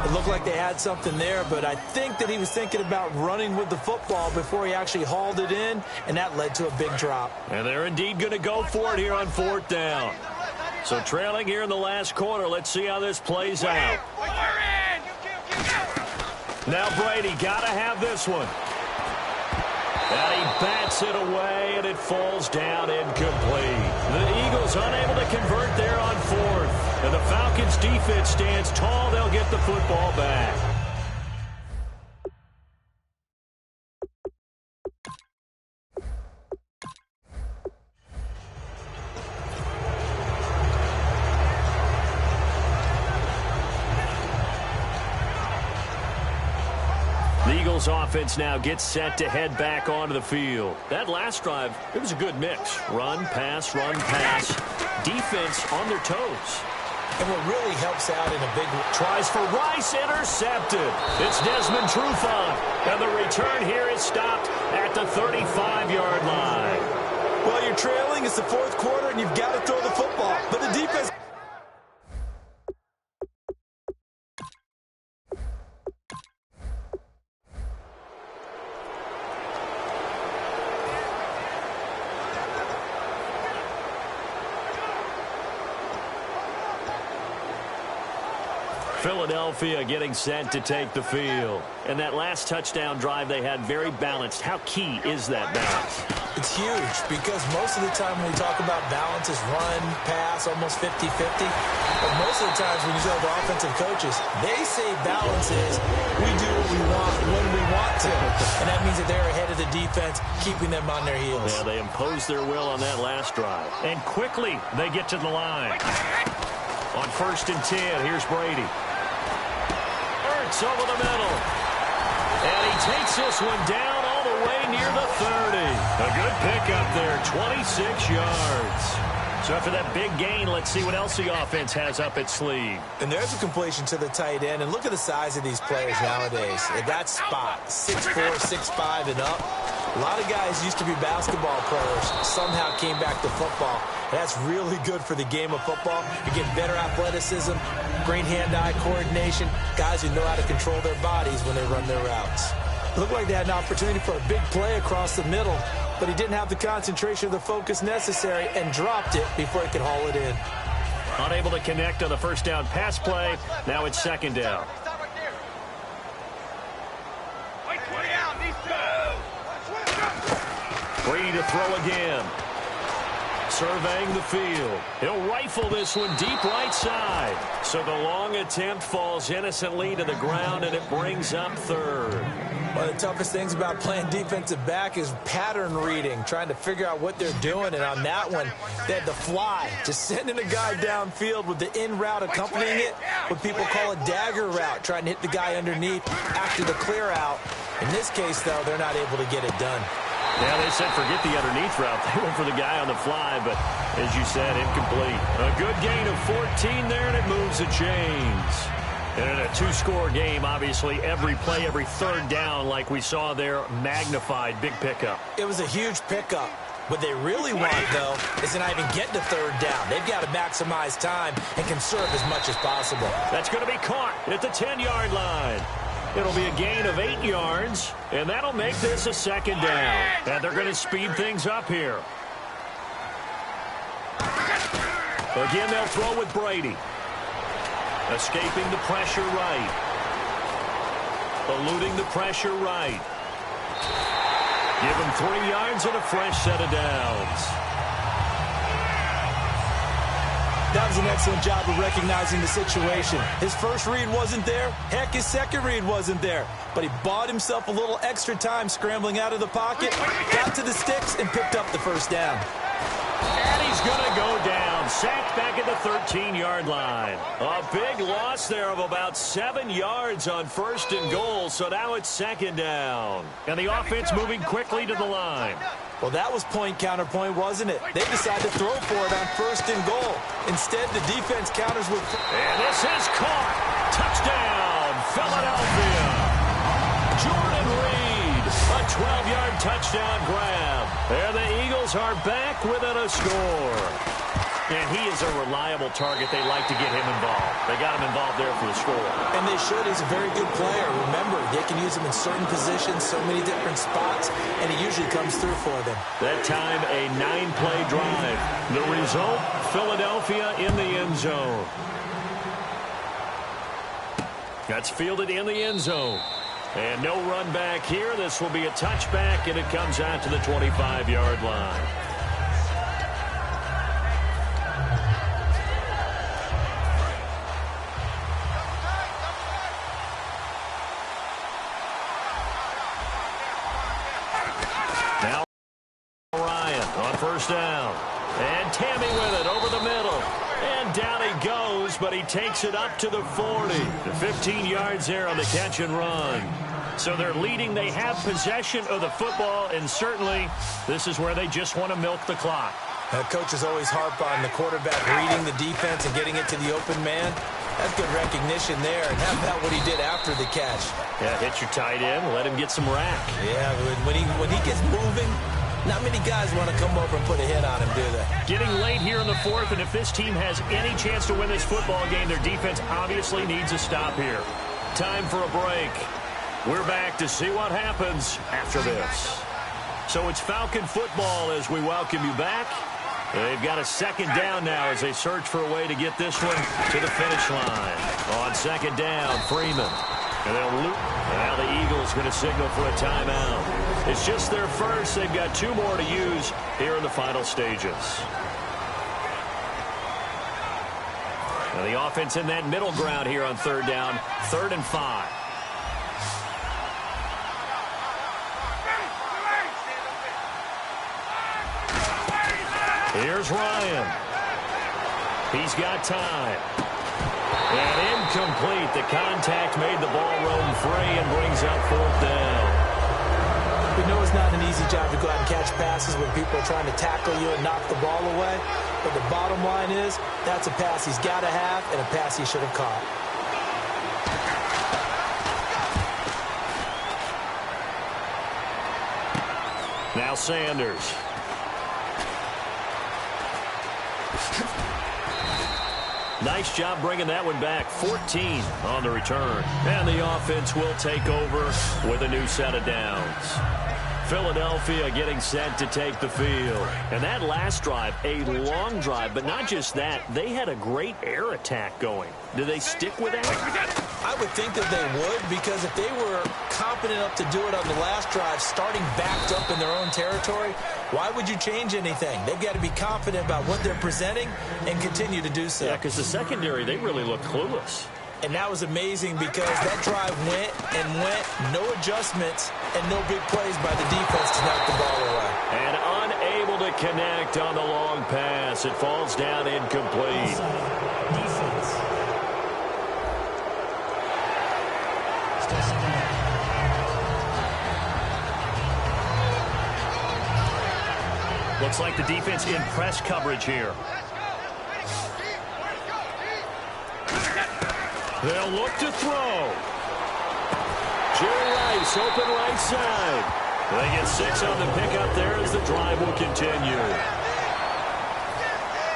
It looked like they had something there, but I think that he was thinking about running with the football before he actually hauled it in, and that led to a big drop. And they're indeed going to go for it here on fourth down. So trailing here in the last quarter, let's see how this plays out. Now Brady got to have this one. And he bats it away, and it falls down incomplete. The Eagles unable to convert there on fourth. And the Falcons' defense stands tall. They'll get the football back. The Eagles offense now gets set to head back onto the field. That last drive, it was a good mix. Run, pass, defense on their toes. And what really helps out in a big... Tries for Rice, intercepted. It's Desmond Trufant. And the return here is stopped at the 35-yard line. Well, you're trailing. It's the fourth quarter, and you've got to throw the football. But the defense... Philadelphia getting set to take the field. And that last touchdown drive they had very balanced. How key is that balance? It's huge because most of the time when we talk about balance is run, pass, almost 50-50. But most of the times when you talk to offensive coaches, they say balance is we do what we want when we want to. And that means that they're ahead of the defense, keeping them on their heels. Yeah, they imposed their will on that last drive. And quickly they get to the line. On 1st and 10, here's Brady. Over the middle. And he takes this one down all the way near the 30. A good pickup there, 26 yards. So after that big gain, let's see what else the offense has up its sleeve. And there's a completion to the tight end. And look at the size of these players nowadays. At that spot, 6'4", 6'5", and up. A lot of guys used to be basketball players, somehow came back to football. That's really good for the game of football. You get better athleticism, great hand-eye coordination, guys who know how to control their bodies when they run their routes. Looked like they had an opportunity for a big play across the middle, but he didn't have the concentration or the focus necessary and dropped it before he could haul it in. Unable to connect on the first down pass play. Now it's second down. Brady to throw again. Surveying the field. He'll rifle this one deep right side. So the long attempt falls innocently to the ground, and it brings up third. One of the toughest things about playing defensive back is pattern reading, trying to figure out what they're doing. And on that one, they had the fly, just sending a guy downfield with the in route accompanying it, what people call a dagger route, trying to hit the guy underneath after the clear out. In this case, though, they're not able to get it done. Yeah, they said forget the underneath route. They went for the guy on the fly, but as you said, incomplete. A good gain of 14 there, and it moves the chains. And in a two-score game, obviously, every play, every third down, like we saw there, magnified, big pickup. It was a huge pickup. What they really want, though, is to not even get to third down. They've got to maximize time and conserve as much as possible. That's going to be caught at the 10-yard line. It'll be a gain of 8 yards, and that'll make this a second down. And they're going to speed things up here. Again, they'll throw with Brady. Escaping the pressure right. Eluding the pressure right. Give him 3 yards and a fresh set of downs. That was an excellent job of recognizing the situation. His first read wasn't there. Heck, his second read wasn't there. But he bought himself a little extra time scrambling out of the pocket, got to the sticks, and picked up the first down. And he's going to go down. Sacked back at the 13-yard line. A big loss there of about 7 yards on 1st and goal, so now it's second down. And the offense moving quickly to the line. Well, that was point-counterpoint, wasn't it? They decided to throw for it on 1st and goal. Instead, the defense counters with... And this is caught. Touchdown, Philadelphia. Jordan Reed, a 12-yard touchdown grab. And the Eagles are back within a score. And he is a reliable target. They like to get him involved. They got him involved there for the score. And they should. He's a very good player. Remember, they can use him in certain positions, so many different spots, and he usually comes through for them. That time, a 9-play drive. The result, Philadelphia in the end zone. That's fielded in the end zone. And no run back here. This will be a touchback, and it comes out to the 25-yard line. Now Ryan on first down. And Tammy with it over the middle. And down he goes, but he takes it up to the 40. The 15 yards there on the catch and run. So they're leading. They have possession of the football, and certainly this is where they just want to milk the clock. Coaches always harp on the quarterback reading the defense and getting it to the open man. That's good recognition there. And how about what he did after the catch? Yeah, hit your tight end, let him get some rack. Yeah, when he gets moving, not many guys want to come over and put a hit on him, do they? Getting late here in the fourth, and if this team has any chance to win this football game, their defense obviously needs a stop here. Time for a break. We're back to see what happens after this. So it's Falcon football as we welcome you back. They've got a second down now as they search for a way to get this one to the finish line. On second down, Freeman. And they'll loop. Now the Eagles going to signal for a timeout. It's just their first. They've got 2 more to use here in the final stages. Now the offense in that middle ground here on third down. 3rd and 5. Here's Ryan. He's got time. And incomplete. The contact made the ball roam free and brings up 4th down. We know it's not an easy job to go out and catch passes when people are trying to tackle you and knock the ball away. But the bottom line is, that's a pass he's got to have and a pass he should have caught. Now Sanders. Nice job bringing that one back. 14 on the return. And the offense will take over with a new set of downs. Philadelphia getting set to take the field. And that last drive, a long drive, but not just that. They had a great air attack going. Do they stick with that? I would think that they would, because if they were competent enough to do it on the last drive, starting backed up in their own territory, why would you change anything? They've got to be confident about what they're presenting and continue to do so. Yeah, because the secondary, they really look clueless. And that was amazing because that drive went and went, no adjustments, and no big plays by the defense to knock the ball away. And unable to connect on the long pass. It falls down incomplete. Defense. Looks like the defense in press coverage here. They'll look to throw. Jerry Rice, open right side. They get 6 on the pickup there as the drive will continue.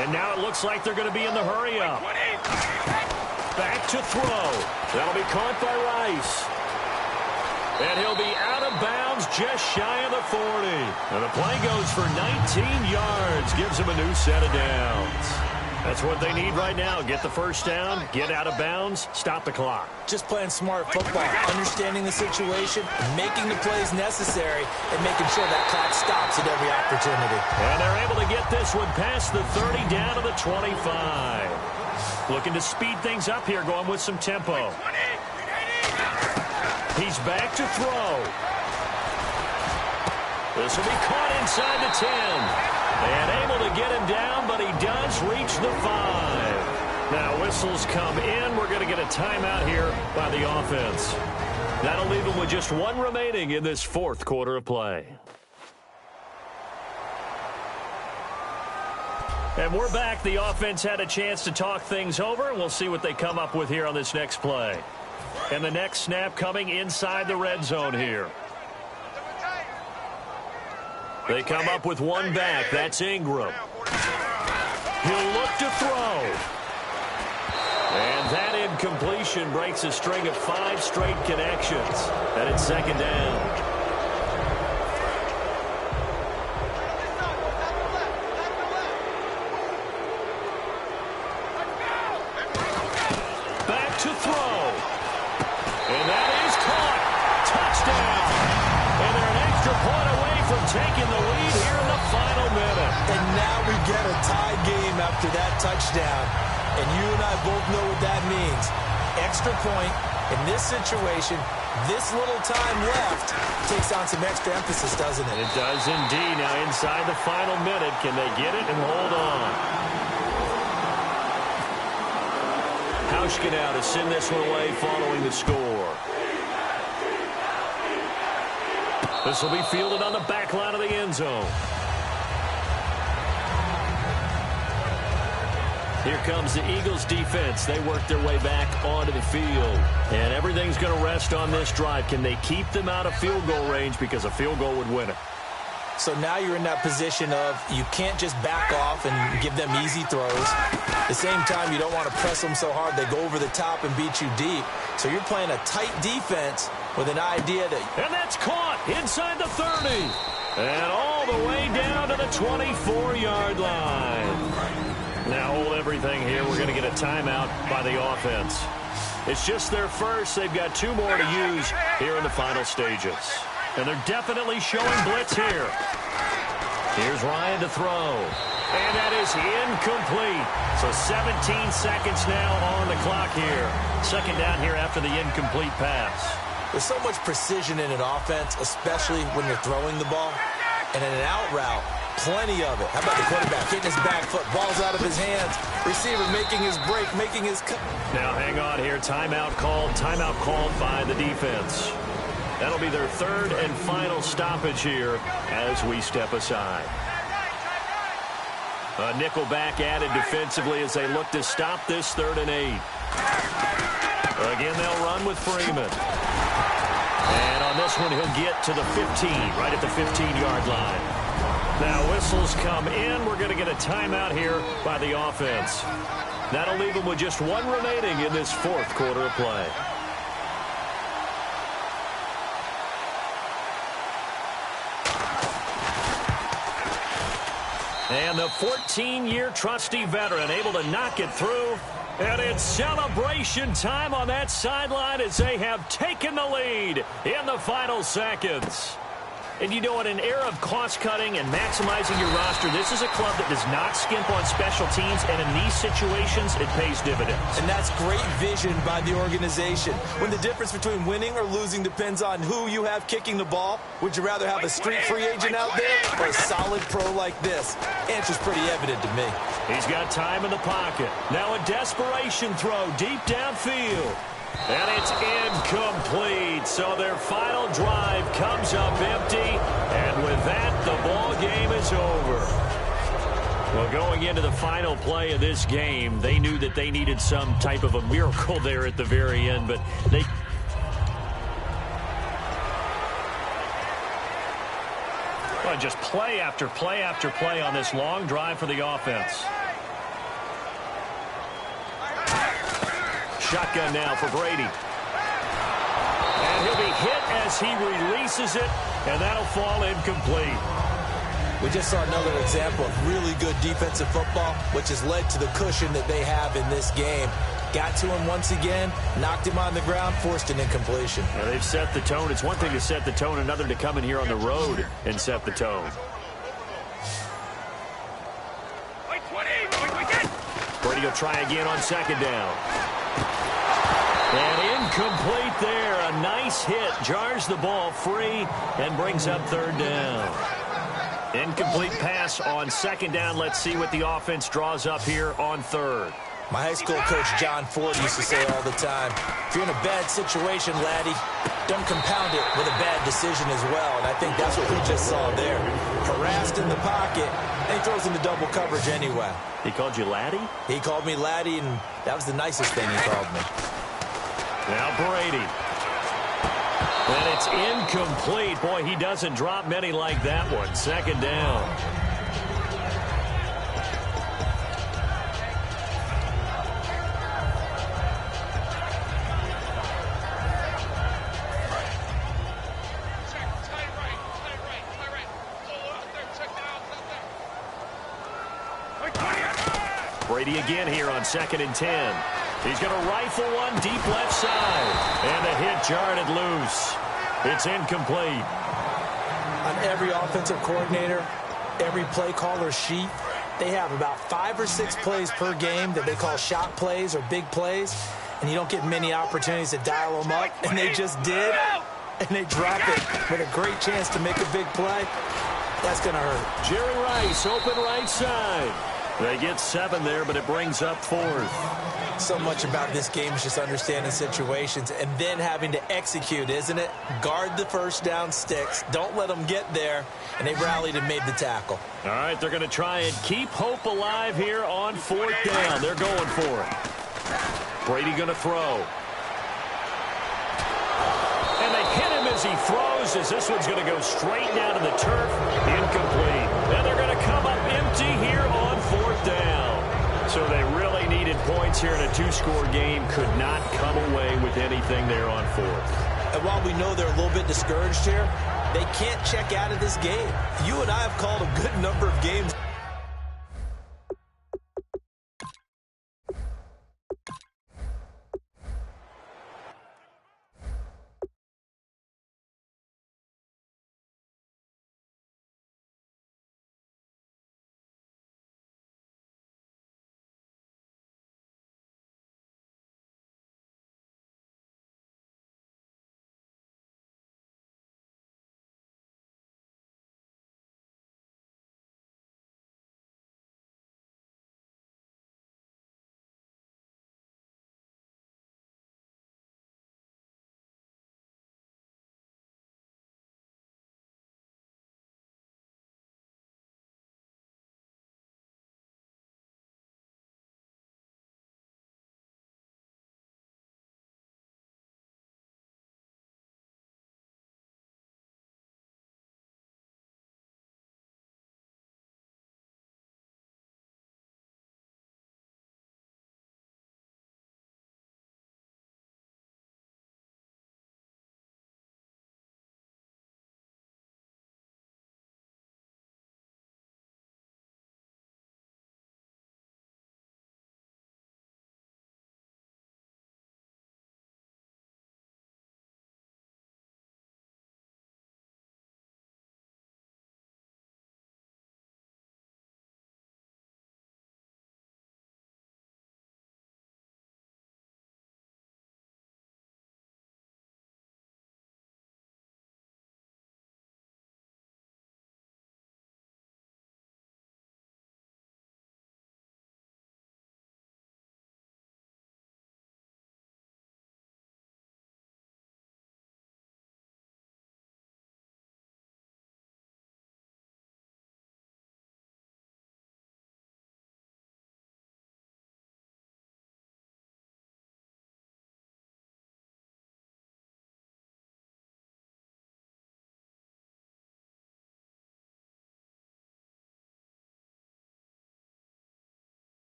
And now it looks like they're going to be in the hurry up. Back to throw. That'll be caught by Rice. And he'll be out of bounds just shy of the 40. And the play goes for 19 yards. Gives him a new set of downs. That's what they need right now. Get the first down, get out of bounds, stop the clock. Just playing smart football, understanding the situation, making the plays necessary, and making sure that clock stops at every opportunity. And they're able to get this one past the 30 down to the 25. Looking to speed things up here, going with some tempo. He's back to throw. This will be caught inside the 10. And able to get him down, but he does reach the 5. Now whistles come in. We're going to get a timeout here by the offense. That'll leave him with just one remaining in this fourth quarter of play. And we're back. The offense had a chance to talk things over. We'll see what they come up with here on this next play. And the next snap coming inside the red zone here. They come up with one back. That's Ingram. He'll look to throw. And that incompletion breaks a string of 5 straight connections. And it's second down. Back to throw. And that is caught. Touchdown. And they're an extra point away from taking the lead here in the final minute. And now we get a tie game after that touchdown. And you and I both know what that means. Extra point in this situation, this little time left, takes on some extra emphasis, doesn't it? It does indeed. Now inside the final minute, can they get it and hold on? Hauschka now to send this one away following the score. This will be fielded on the back line of the end zone. Here comes the Eagles defense. They work their way back onto the field. And everything's going to rest on this drive. Can they keep them out of field goal range? Because a field goal would win it. So now you're in that position of you can't just back off and give them easy throws. At the same time, you don't want to press them so hard they go over the top and beat you deep. So you're playing a tight defense with an idea that... And that's caught inside the 30. And all the way down to the 24-yard line. Now hold everything here. We're going to get a timeout by the offense. It's just their first. They've got 2 more to use here in the final stages. And they're definitely showing blitz here. Here's Ryan to throw. And that is incomplete. So 17 seconds now on the clock here. Second down here after the incomplete pass. There's so much precision in an offense, especially when you're throwing the ball. And in an out route, plenty of it. How about the quarterback hitting his back foot, ball's out of his hands, receiver making his break, making his cut. Now hang on here, timeout called by the defense. That'll be their third and final stoppage here as we step aside. A nickel back added defensively as they look to stop this 3rd and 8. Again, they'll run with Freeman. And on this one, he'll get to the 15, right at the 15-yard line. Now whistles come in. We're going to get a timeout here by the offense. That'll leave them with just 1 remaining in this 4th quarter of play. And the 14-year trusty veteran able to knock it through. And it's celebration time on that sideline as they have taken the lead in the final seconds. And you know, in an era of cost-cutting and maximizing your roster, this is a club that does not skimp on special teams, and in these situations, it pays dividends. And that's great vision by the organization. When the difference between winning or losing depends on who you have kicking the ball, would you rather have a street free agent out there or a solid pro like this? Answer's pretty evident to me. He's got time in the pocket. Now a desperation throw deep downfield. And it's incomplete. So their final drive comes up empty. And with that, the ball game is over. Well, going into the final play of this game, they knew that they needed some type of a miracle there at the very end. But they... Well, just play after play after play on this long drive for the offense. Shotgun now for Brady. And he'll be hit as as he releases it, and that'll fall incomplete. We just saw another example of really good defensive football, which has led to the cushion that they have in this game. Got to him once again, knocked him on the ground, forced an incompletion. Now they've set the tone. It's one thing to set the tone, another to come in here on the road and set the tone. Brady will try again on second down. And incomplete there. A nice hit. Jars the ball free and brings up third down. Incomplete pass on second down. Let's see what the offense draws up here on third. My high school coach, John Ford, used to say all the time, if you're in a bad situation, laddie, don't compound it with a bad decision as well. And I think that's what we just saw there. Harassed in the pocket, and he throws into double coverage anyway. He called you laddie? He called me laddie, and that was the nicest thing he called me. Now Brady. And it's incomplete. Boy, he doesn't drop many like that one. Second down. Brady again here on 2nd and 10. He's going to rifle one deep left side. And the hit jarred it loose. It's incomplete. On every offensive coordinator, every play caller sheet, they have about 5 or 6 plays per game that they call shot plays or big plays. And you don't get many opportunities to dial them up. And they just did. And they drop it with a great chance to make a big play. That's going to hurt. Jerry Rice, open right side. They get 7 there, but it brings up 4th. So much about this game is just understanding situations and then having to execute, isn't it? Guard the first down sticks. Don't let them get there. And they rallied and made the tackle. All right, they're going to try and keep hope alive here on 4th down. They're going for it. Brady going to throw. And they hit him as he throws, as this one's going to go straight down to the turf. Incomplete. And they're going to come up empty here on 4th down. So they really needed points here in a 2-score game. Could not come away with anything there on 4th. And while we know they're a little bit discouraged here, they can't check out of this game. You and I have called a good number of games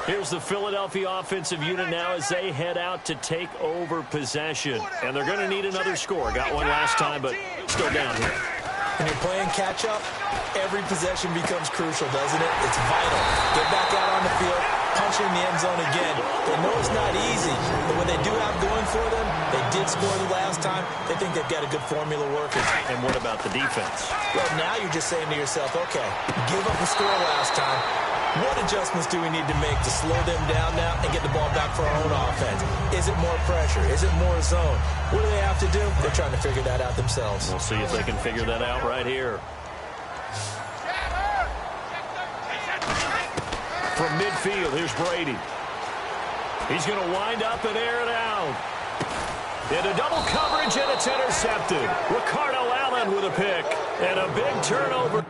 Here's the Philadelphia offensive unit now as they head out to take over possession. And they're going to need another score. Got one last time, but still down here. When you're playing catch-up, every possession becomes crucial, doesn't it? It's vital. Get back out on the field, punch in the end zone again. They know it's not easy, but what they do have going for them, they did score the last time. They think they've got a good formula working. And what about the defense? Well, now you're just saying to yourself, okay, give up a score last time. What adjustments do we need to make to slow them down now and get the ball back for our own offense? Is it more pressure? Is it more zone? What do they have to do? They're trying to figure that out themselves. We'll see if they can figure that out right here. From midfield, here's Brady. He's going to wind up and air it out. Into double coverage, and it's intercepted. Ricardo Allen with a pick. And a big turnover.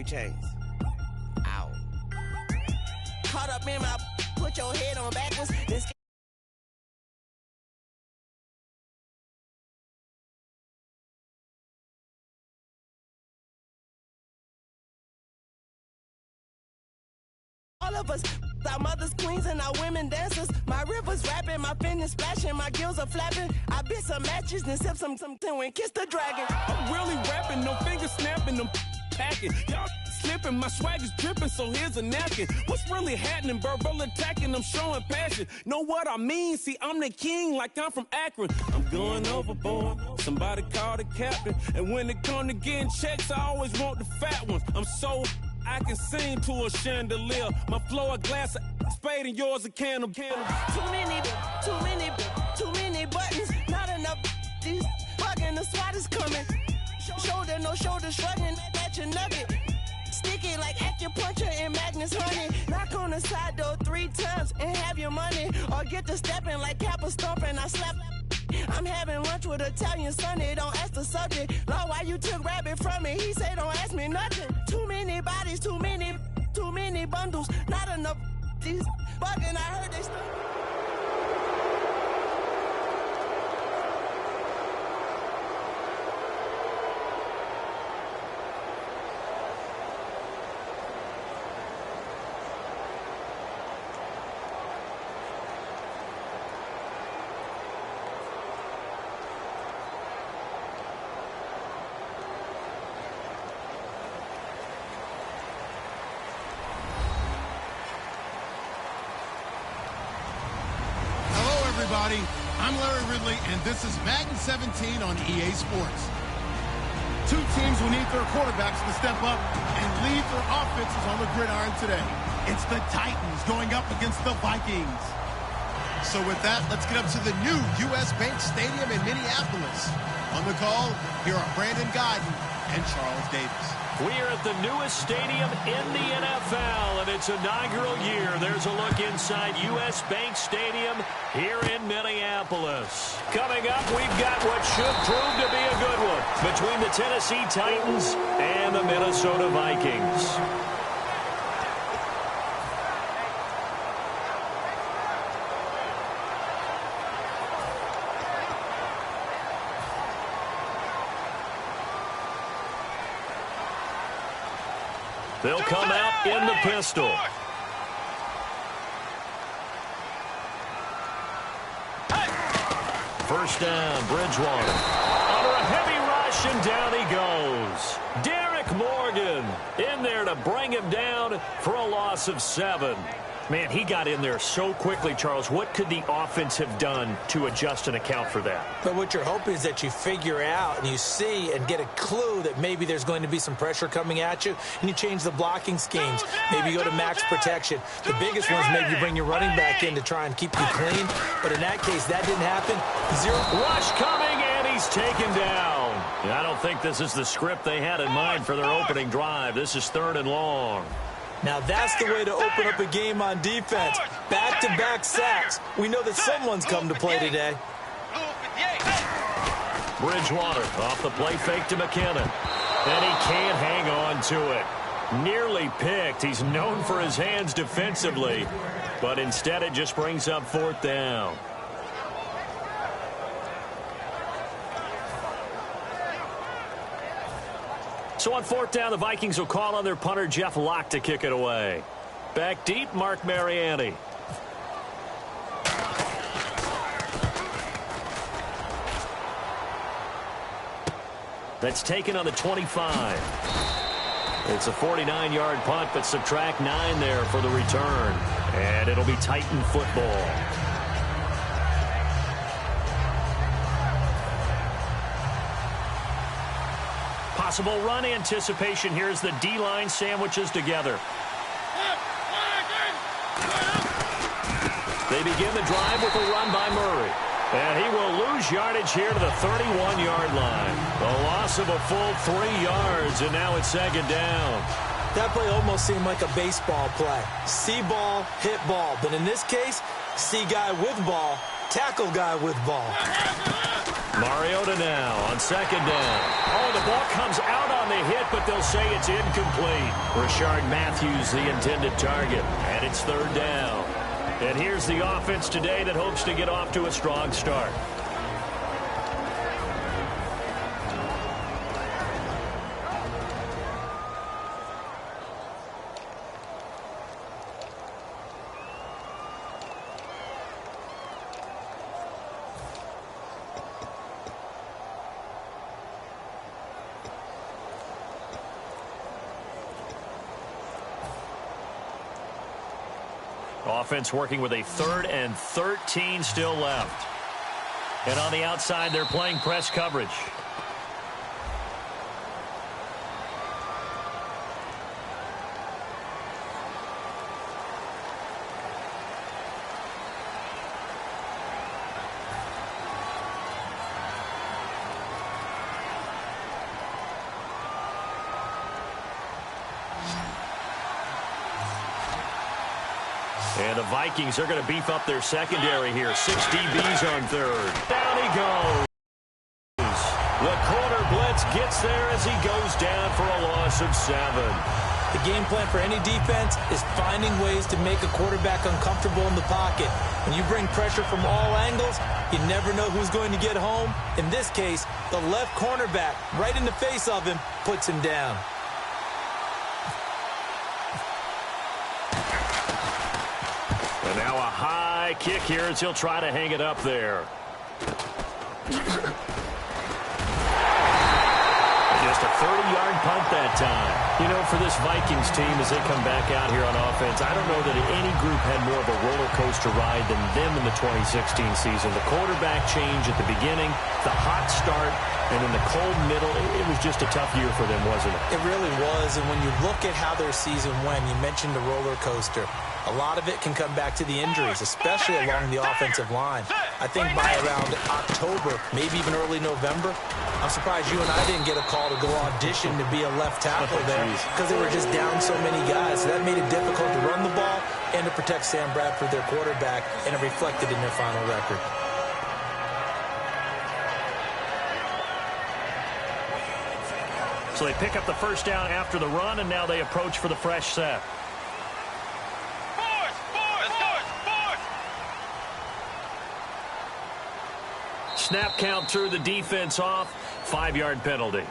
Chains. Ow. Caught up in my, put your head on backwards. This all all of us. Our mothers, queens, and our women dancers. My rivers rapping, my fingers splashing, my gills are flapping. I bit some matches, then sip some and kiss the dragon. I'm really rapping, no fingers snapping, I'm packing. Y'all slipping, my swag is dripping, so here's a napkin. What's really happening? Verbal attacking, I'm showing passion. Know what I mean? See, I'm the king, like I'm from Akron. I'm going overboard. Somebody call the captain. And when it come to getting checks, I always want the fat ones. I'm so I can sing to a chandelier. My flow a glass of spade and yours a can of candle. Too many buttons. Not enough. These bugging, the SWAT is coming. Shoulder, no shoulder shrugging at your nugget. Sticky like acupuncture and Magnus honey. Knock on the side door 3 times and have your money. Or get to stepping like Kappa stomping. I slap. I'm having lunch with Italian Sonny. Don't ask the subject. Lord, why you took rabbit from me? He say don't ask me nothing. Too many bodies, too many bundles. Not enough. These bugging. I heard they still. Everybody, I'm Larry Ridley, and this is Madden 17 on EA Sports. 2 teams will need their quarterbacks to step up and lead their offenses on the gridiron today. It's the Titans going up against the Vikings. So with that, let's get up to the new U.S. Bank Stadium in Minneapolis. On the call, here are Brandon Godden and Charles Davis. We are at the newest stadium in the NFL, and its inaugural year. There's a look inside U.S. Bank Stadium here in Minneapolis. Coming up, we've got what should prove to be a good one between the Tennessee Titans and the Minnesota Vikings. They'll come out in the pistol. First down, Bridgewater. Under a heavy rush, and down he goes. Derek Morgan in there to bring him down for a loss of 7. Man, he got in there so quickly, Charles. What could the offense have done to adjust and account for that? But what you're hoping is that you figure out and you see and get a clue that maybe there's going to be some pressure coming at you, and you change the blocking schemes. Maybe you go to max protection. The biggest one is maybe you bring your running back in to try and keep you clean. But in that case, that didn't happen. 0. Rush coming, and he's taken down. I don't think this is the script they had in mind for their opening drive. This is 3rd and long. Now that's the way to open up a game on defense. Back-to-back sacks. We know that someone's come to play today. Bridgewater off the play fake to McKinnon. And he can't hang on to it. Nearly picked. He's known for his hands defensively. But instead it just brings up 4th down. So on 4th down, the Vikings will call on their punter, Jeff Locke, to kick it away. Back deep, Mark Mariani. That's taken on the 25. It's a 49-yard punt, but subtract 9 there for the return. And it'll be Titan football. Possible run anticipation. Here's the D-line sandwiches together. They begin the drive with a run by Murray. And he will lose yardage here to the 31-yard line. A loss of a full 3 yards, and now it's 2nd down. That play almost seemed like a baseball play. See ball, hit ball. But in this case, see guy with ball, tackle guy with ball. Mariota now on 2nd down. Oh, the ball comes out on the hit, but they'll say it's incomplete. Rashard Matthews, the intended target, and it's 3rd down. And here's the offense today that hopes to get off to a strong start. Offense working with a 3rd and 13 still left. And on the outside, they're playing press coverage. And the Vikings are going to beef up their secondary here. 6 DBs on 3rd. Down he goes. The corner blitz gets there as he goes down for a loss of 7. The game plan for any defense is finding ways to make a quarterback uncomfortable in the pocket. When you bring pressure from all angles, you never know who's going to get home. In this case, the left cornerback, right in the face of him, puts him down. And now a high kick here as he'll try to hang it up there. Just a 30-yard punt that time. You know, for this Vikings team, as they come back out here on offense, I don't know that any group had more of a roller coaster ride than them in the 2016 season. The quarterback change at the beginning, the hot start, and in the cold middle, it was just a tough year for them, wasn't it? It really was, and when you look at how their season went, you mentioned the roller coaster. A lot of it can come back to the injuries, especially along the offensive line. I think by around October, maybe even early November, I'm surprised you and I didn't get a call to go audition to be a left tackle there because they were just down so many guys. So that made it difficult to run the ball and to protect Sam Bradford, their quarterback, and it reflected in their final record. So they pick up the first down after the run, and now they approach for the fresh set. Snap count through the defense off. 5-yard penalty.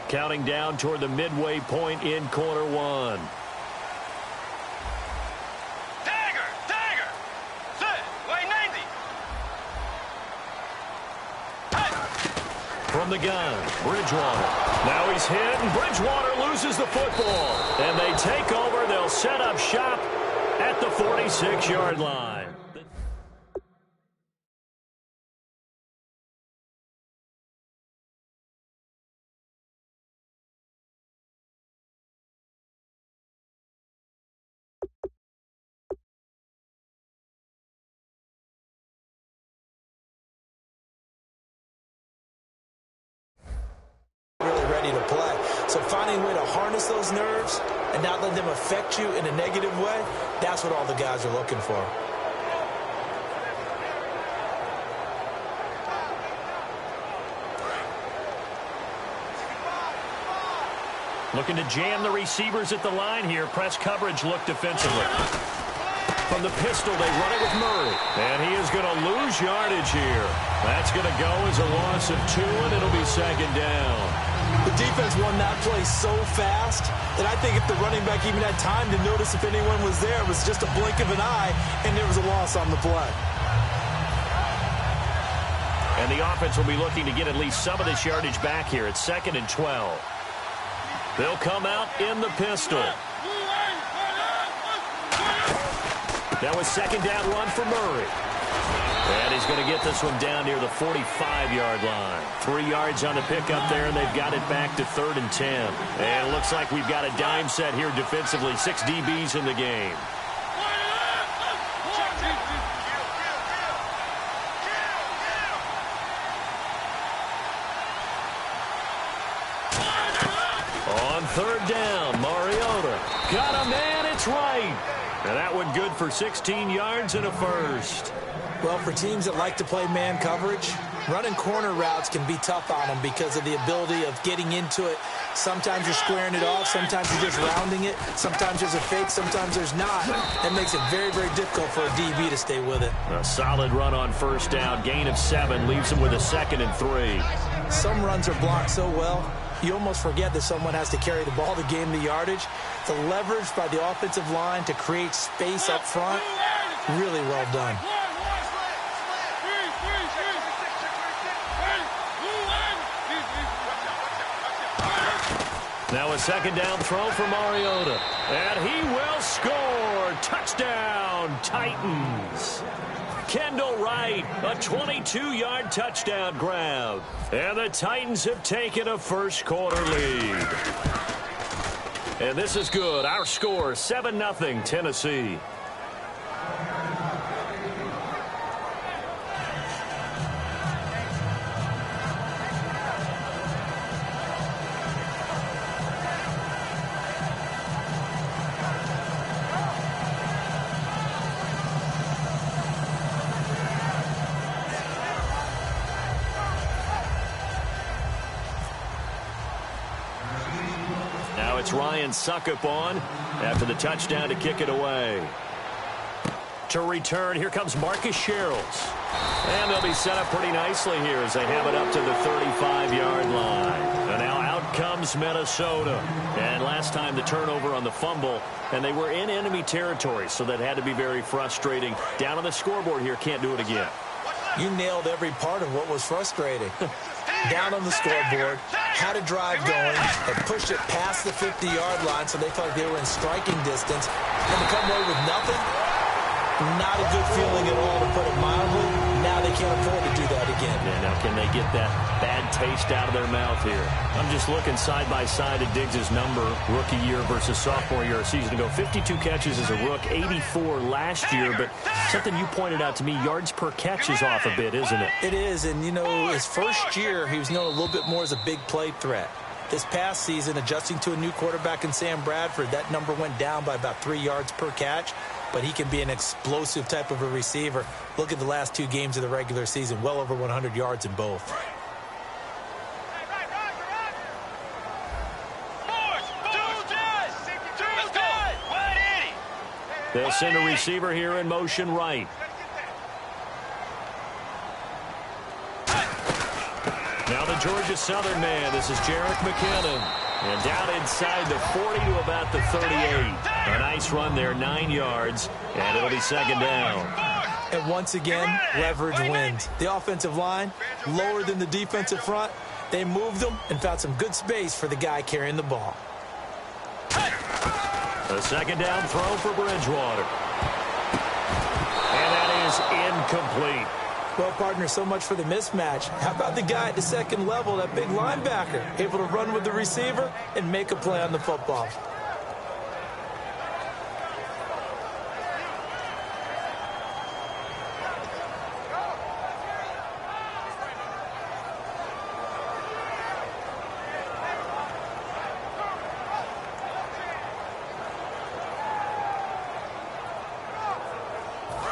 Counting down toward the midway point in quarter 1. From the gun, Bridgewater. Now he's hit, and Bridgewater loses the football. And they take over. They'll set up shop at the 46-yard line. To play. So finding a way to harness those nerves and not let them affect you in a negative way, that's what all the guys are looking for. Looking to jam the receivers at the line here. Press coverage look defensively. From the pistol, they run it with Murray. And he is going to lose yardage here. That's going to go as a loss of 2, and it'll be second down. The defense won that play so fast that I think if the running back even had time to notice if anyone was there, it was just a blink of an eye, and there was a loss on the play. And the offense will be looking to get at least some of this yardage back here at 2nd and 12. They'll come out in the pistol. That was second down run for Murray. And he's going to get this one down near the 45-yard line. 3 yards on the pickup there, and they've got it back to 3rd and 10. And it looks like we've got a dime set here defensively. 6 DBs in the game. On 3rd down, Mariota. Got a man, it's right. And that one good for 16 yards and a first. Well, for teams that like to play man coverage, running corner routes can be tough on them because of the ability of getting into it. Sometimes you're squaring it off. Sometimes you're just rounding it. Sometimes there's a fake. Sometimes there's not. That makes it very, very difficult for a DB to stay with it. A solid run on first down. Gain of 7 leaves him with a 2nd and 3. Some runs are blocked so well, you almost forget that someone has to carry the ball to gain the yardage. The leverage by the offensive line to create space up front, really well done. Now a second down throw for Mariota. And he will score. Touchdown, Titans. Kendall Wright, a 22-yard touchdown grab. And the Titans have taken a first-quarter lead. And this is good. Our score, 7-0 Tennessee. It's Ryan Suckup on after the touchdown to kick it away. To return, here comes Marcus Sherrills. And they'll be set up pretty nicely here as they have it up to the 35-yard line. And now out comes Minnesota. And last time the turnover on the fumble, and they were in enemy territory, so that had to be very frustrating. Down on the scoreboard here, can't do it again. You nailed every part of what was frustrating. Down on the scoreboard, had a drive going, and pushed it past the 50-yard line so they felt like they were in striking distance. And to come away with nothing, not a good feeling at all, to put it mildly. Now they can't afford to do that again. Yeah, now can they get that bad taste out of their mouth here? I'm just looking side by side at Diggs' number, rookie year versus sophomore year a season ago. 52 catches as a rook, 84 last year. But something you pointed out to me, yards per catch is off a bit, isn't it? It is, and, you know, his first year, he was known a little bit more as a big play threat. This past season, adjusting to a new quarterback in Sam Bradford, that number went down by about 3 yards per catch. But he can be an explosive type of a receiver. Look at the last 2 games of the regular season, well over 100 yards in both. They'll send a receiver here in motion right. Now the Georgia Southern man. This is Jerick McKinnon. And down inside the 40 to about the 38. A nice run there, 9 yards, and it'll be second down. And once again, leverage wins. The offensive line, lower than the defensive front. They moved them and found some good space for the guy carrying the ball. A second down throw for Bridgewater. And that is incomplete. Well, partner, so much for the mismatch. How about the guy at the second level, that big linebacker, able to run with the receiver and make a play on the football?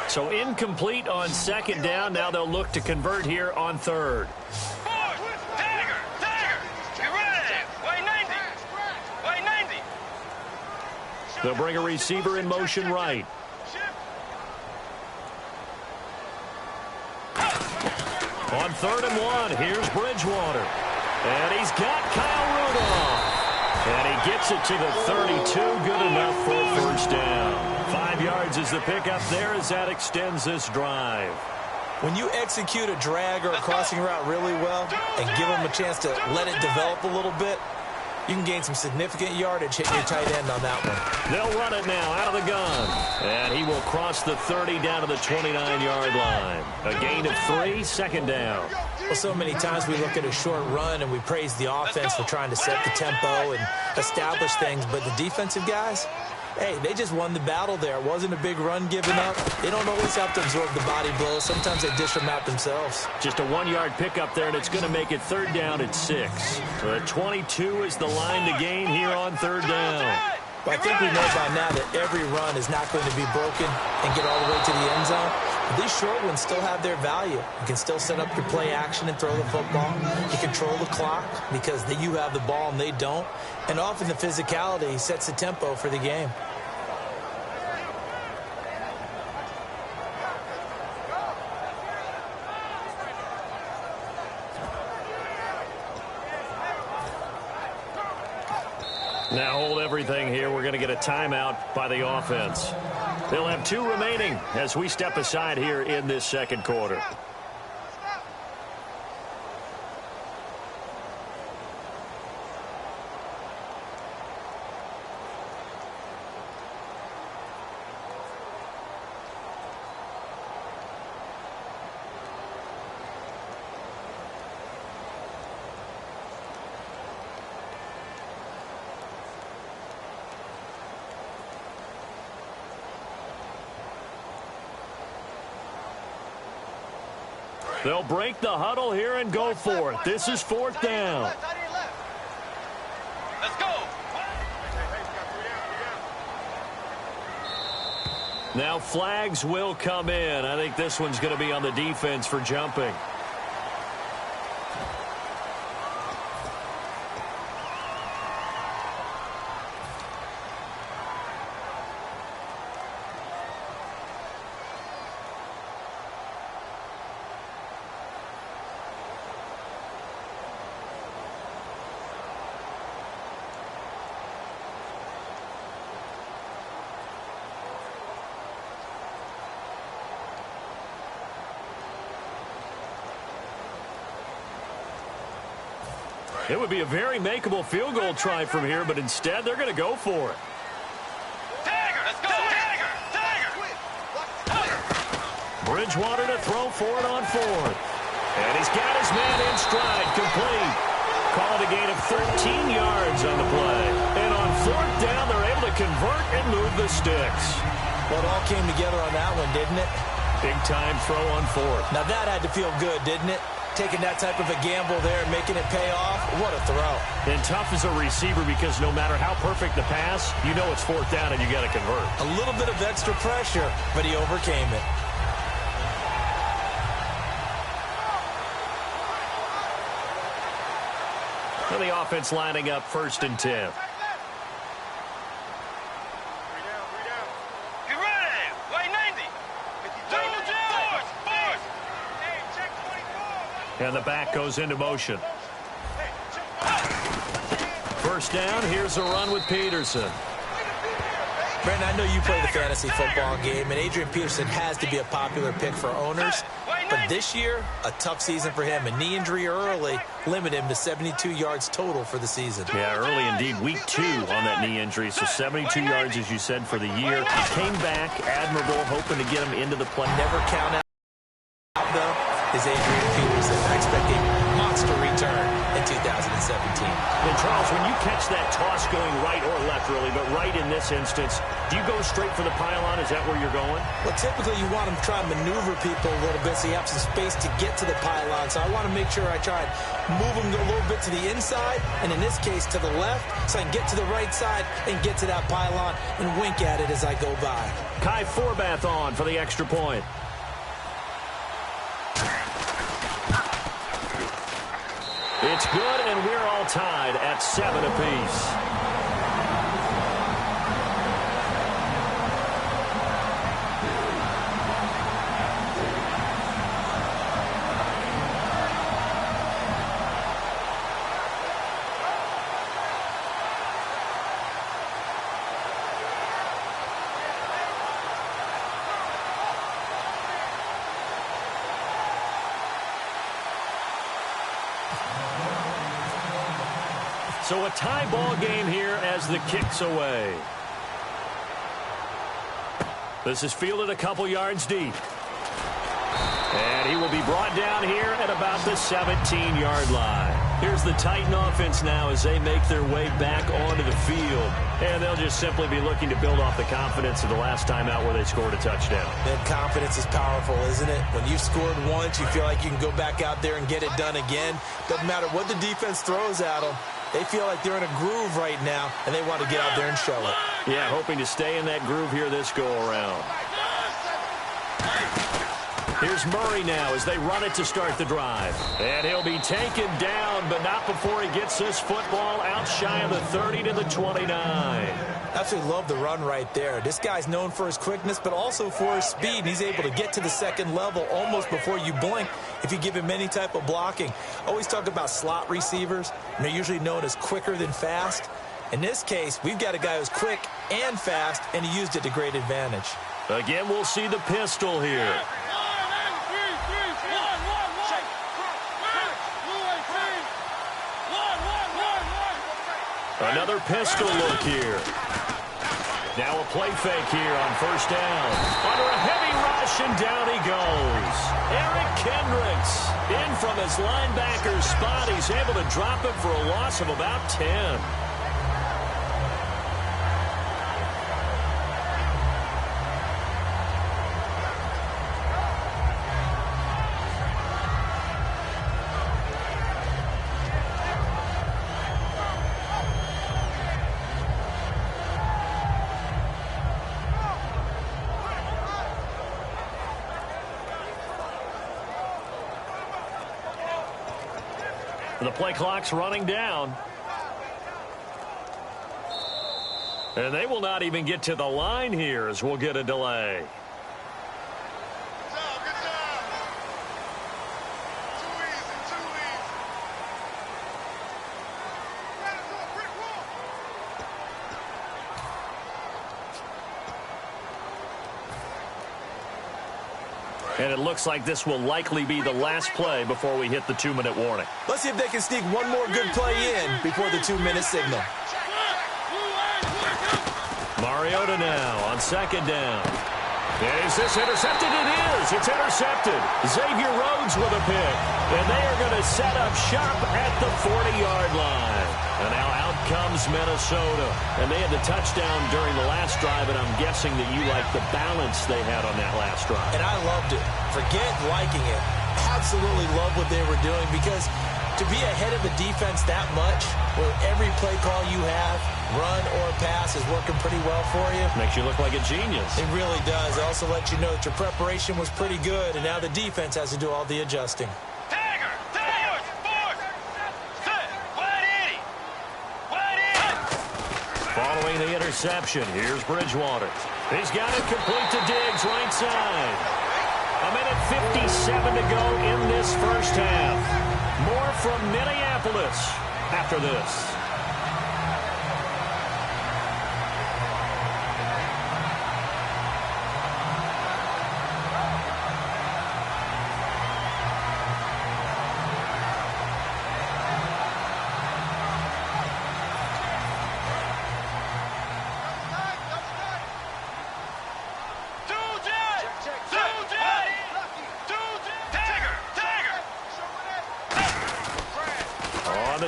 So incomplete on second down. Now they'll look to convert here on third. Tiger! Get ready! Way 90! Way 90! They'll bring a receiver in motion right. On 3rd and 1, here's Bridgewater. And he's got Kyle Rudolph. And he gets it to the 32. Good enough for a first down. 5 yards is the pickup there as that extends this drive. When you execute a drag or a crossing route really well and give them a chance to let it develop a little bit, you can gain some significant yardage hitting your tight end on that one. They'll run it now out of the gun. And he will cross the 30 down to the 29-yard line. A gain of 3, second down. Well, so many times we look at a short run and we praise the offense for trying to set the tempo and establish things. But the defensive guys, hey, they just won the battle there. It wasn't a big run given up. They don't always have to absorb the body blows. Sometimes they dish them out themselves. Just a 1-yard pickup there, and it's going to make it 3rd down at 6. So the 22 is the line to gain here on 3rd down. But I think we know by now that every run is not going to be broken and get all the way to the end zone. But these short ones still have their value. You can still set up your play action and throw the football. You control the clock because you have the ball and they don't. And often the physicality sets the tempo for the game. Now hold everything here. We're going to get a timeout by the offense. They'll have 2 remaining as we step aside here in this second quarter. They'll break the huddle here and go for it. This is 4th down. Let's go. Now flags will come in. I think this one's going to be on the defense for jumping. It would be a very makeable field goal try from here, but instead they're going to go for it. Tiger, let's go. Tiger. Bridgewater to throw for it on 4th. And he's got his man in stride, complete. Call it a gain of 13 yards on the play. And on 4th down, they're able to convert and move the sticks. Well, it all came together on that one, didn't it? Big time throw on 4th. Now that had to feel good, didn't it? Taking that type of a gamble there and making it pay off. What a throw. And tough as a receiver because no matter how perfect the pass, you know it's 4th down and you got to convert. A little bit of extra pressure, but he overcame it. And the offense lining up 1st and 10. Get ready. White 90. And the back goes into motion. 1st down, here's a run with Peterson. Brandon, I know you play the fantasy football game, and Adrian Peterson has to be a popular pick for owners. But this year, a tough season for him. A knee injury early limited him to 72 yards total for the season. Yeah, early indeed. Week 2 on that knee injury. So 72 yards, as you said, for the year. He came back admirable, hoping to get him into the play. Never count out, though, is Adrian Peterson. I expect a monster return in 2017. And Charles, when you catch that toss going right or left, really, but right in this instance, do you go straight for the pylon? Is that where you're going? Well, typically you want to try and maneuver people a little bit so you have some space to get to the pylon. So I want to make sure I try and move them a little bit to the inside, and in this case to the left, so I can get to the right side and get to that pylon and wink at it as I go by. Kai Forbath on for the extra point. It's good, and we're all tied at 7 apiece. So a tie ball game here as the kick's away. This is fielded a couple yards deep. And he will be brought down here at about the 17-yard line. Here's the Titan offense now as they make their way back onto the field. And they'll just simply be looking to build off the confidence of the last time out where they scored a touchdown. And confidence is powerful, isn't it? When you've scored once, you feel like you can go back out there and get it done again. Doesn't matter what the defense throws at them. They feel like they're in a groove right now, and they want to get out there and show it. Yeah, hoping to stay in that groove here this go-around. Here's Murray now as they run it to start the drive. And he'll be taken down, but not before he gets this football out shy of the 30 to the 29. Absolutely love the run right there. This guy's known for his quickness, but also for his speed. And he's able to get to the second level almost before you blink if you give him any type of blocking. Always talk about slot receivers, and they're usually known as quicker than fast. In this case, we've got a guy who's quick and fast, and he used it to great advantage. Again, we'll see the pistol here. Another pistol look here. Now a play fake here on first down. Under a heavy rush, and down he goes. Eric Kendricks in from his linebacker's spot. He's able to drop him for a loss of about 10. The play clock's running down. And they will not even get to the line here as we'll get a delay. Good job. Too easy. Ran into a brick wall. And it looks like this will likely be the last play before we hit the 2-minute warning. Let's see if they can sneak one more good play in before the 2-minute signal. Mariota now on second down. Is this intercepted? It is. It's intercepted. Xavier Rhodes with a pick. And they are going to set up shop at the 40-yard line. And now out comes Minnesota. And they had the touchdown during the last drive, and I'm guessing that you like the balance they had on that last drive. And I loved it. Forget liking it. Absolutely love what they were doing, because to be ahead of the defense that much, where every play call you have, run or pass, is working pretty well for you. Makes you look like a genius. It really does. It also lets you know that your preparation was pretty good, and now the defense has to do all the adjusting. Following the interception, here's Bridgewater. He's got it complete to Diggs, right side. 1:57 to go in this first half. More from Minneapolis after this.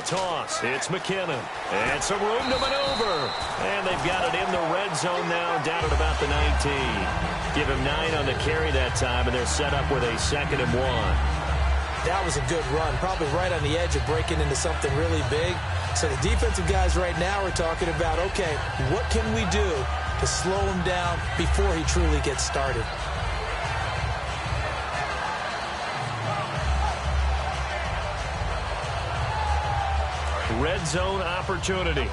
Toss. It's McKinnon. And some room to maneuver. And they've got it in the red zone now, down at about the 19. Give him 9 on the carry that time, and they're set up with a 2nd and 1. That was a good run, probably right on the edge of breaking into something really big. So the defensive guys right now are talking about, okay, what can we do to slow him down before he truly gets started? Red zone opportunity.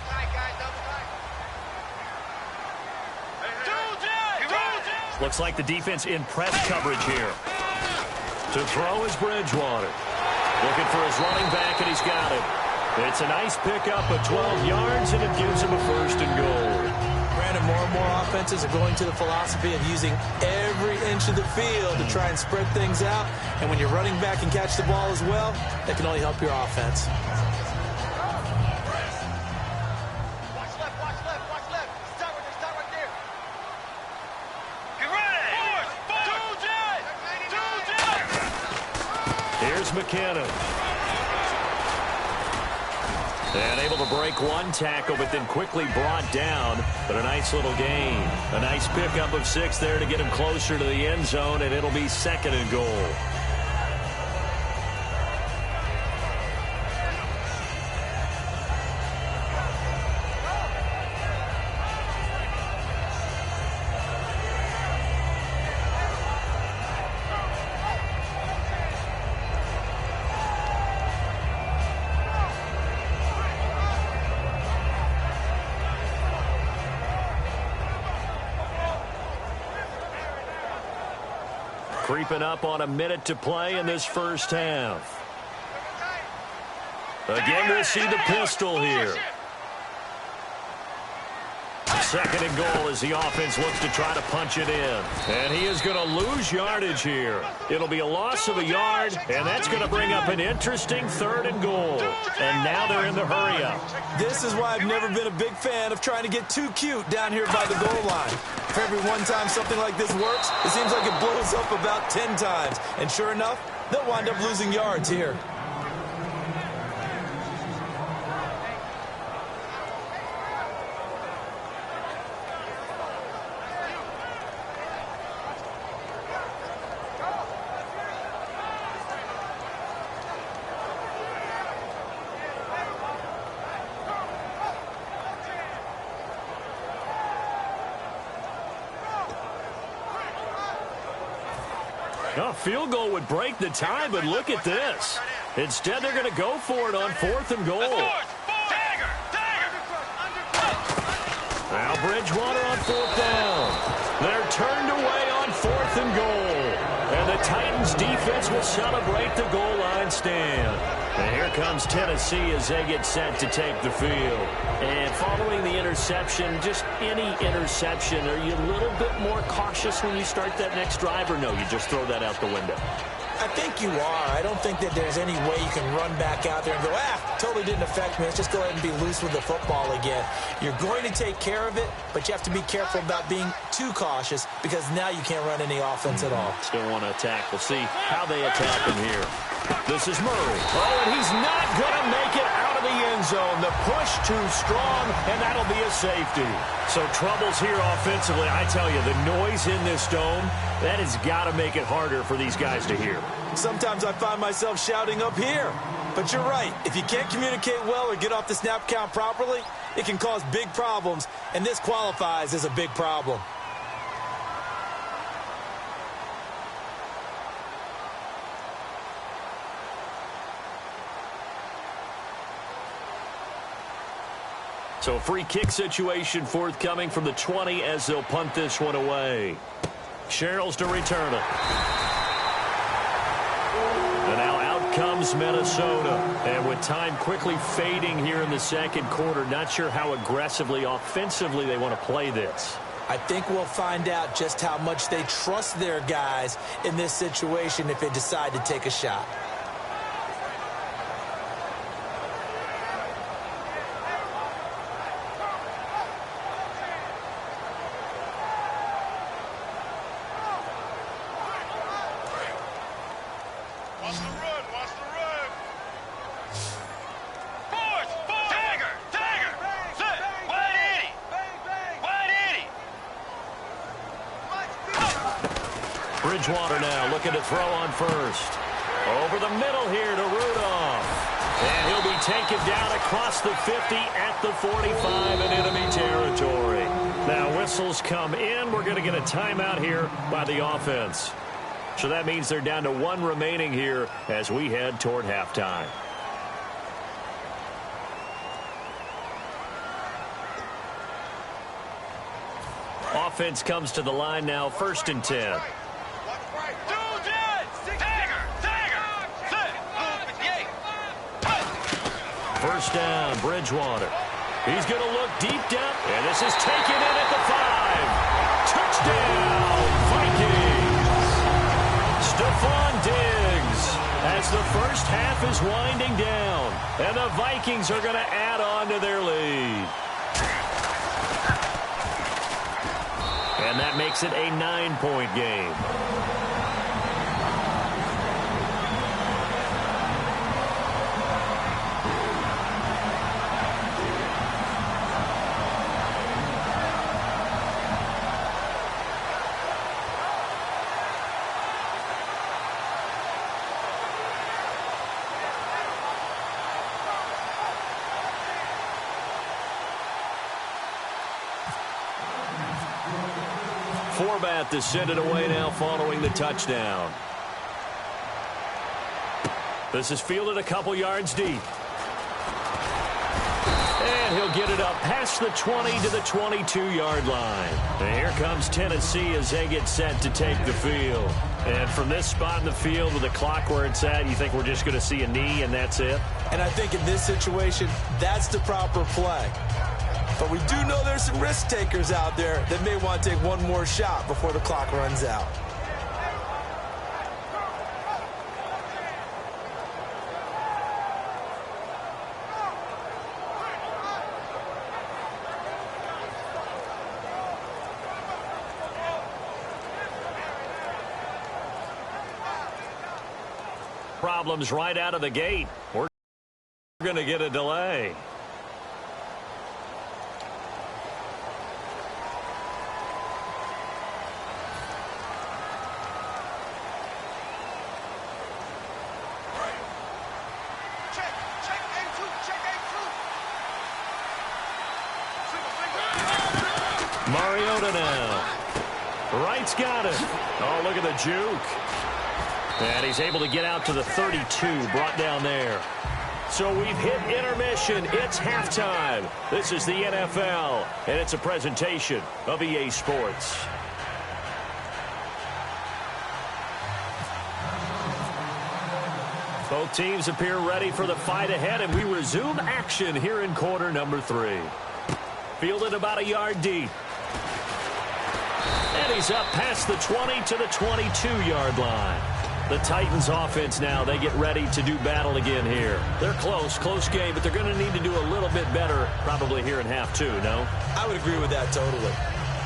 Looks like the defense in press coverage here. To throw is Bridgewater. Looking for his running back, and he's got it. It's a nice pickup of 12 yards, and it gives him a 1st and goal. Brandon, more and more offenses are going to the philosophy of using every inch of the field to try and spread things out. And when you're running back and catch the ball as well, that can only help your offense. McKinnon. And able to break one tackle, but then quickly brought down. But a nice little gain. A nice pickup of 6 there to get him closer to the end zone, and it'll be 2nd and goal. Creeping up on a minute to play in this first half. Again, we'll see the pistol here. 2nd and goal as the offense looks to try to punch it in. And he is going to lose yardage here. It'll be a loss of a yard, and that's going to bring up an interesting 3rd and goal. And now they're in the hurry-up. This is why I've never been a big fan of trying to get too cute down here by the goal line. For every one time something like this works, it seems like it blows up about 10 times. And sure enough, they'll wind up losing yards here. A field goal would break the tie, but look at this. Instead, they're going to go for it on 4th and goal. Now Bridgewater on 4th down. They're turned away on 4th and goal. And the Titans defense will celebrate the goal line stand. And here comes Tennessee as they get set to take the field. And following the interception, just any interception, are you a little bit more cautious when you start that next drive, or no, you just throw that out the window? I think you are. I don't think that there's any way you can run back out there and go, totally didn't affect me. Let's just go ahead and be loose with the football again. You're going to take care of it, but you have to be careful about being too cautious because now you can't run any offense at all. Still want to attack. We'll see how they attack him here. This is Murray. Oh, and he's not going to make it out of the end zone. The push too strong, and that'll be a safety. So troubles here offensively. I tell you, the noise in this dome, that has got to make it harder for these guys to hear. Sometimes I find myself shouting up here. But you're right. If you can't communicate well or get off the snap count properly, it can cause big problems, and this qualifies as a big problem. So a free kick situation forthcoming from the 20 as they'll punt this one away. Sherrills to return it. And now out comes Minnesota. And with time quickly fading here in the 2nd quarter, not sure how aggressively, offensively they want to play this. I think we'll find out just how much they trust their guys in this situation if they decide to take a shot. Bridgewater now looking to throw on first. Over the middle here to Rudolph. And he'll be taken down across the 50 at the 45 in enemy territory. Now whistles come in. We're going to get a timeout here by the offense. So that means they're down to 1 remaining here as we head toward halftime. Offense comes to the line now, 1st and 10. First down, Bridgewater. He's going to look deep down, and this is taken in at the 5. Touchdown, Vikings. Stephon Diggs as the first half is winding down, and the Vikings are going to add on to their lead. And that makes it a 9-point game. Forbat to send it away now following the touchdown. This is fielded a couple yards deep. And he'll get it up past the 20 to the 22-yard line. And here comes Tennessee as they get set to take the field. And from this spot in the field with the clock where it's at, you think we're just going to see a knee and that's it? And I think in this situation, that's the proper play. But we do know there's some risk takers out there that may want to take one more shot before the clock runs out. Problems right out of the gate. We're going to get a delay. Mariota now. Wright's got it. Oh, look at the juke. And he's able to get out to the 32, brought down there. So we've hit intermission. It's halftime. This is the NFL, and it's a presentation of EA Sports. Both teams appear ready for the fight ahead, and we resume action here in quarter number 3. Fielded about a yard deep. And he's up past the 20 to the 22-yard line. The Titans offense now, they get ready to do battle again here. They're close game, but they're going to need to do a little bit better probably here in half 2, no? I would agree with that totally.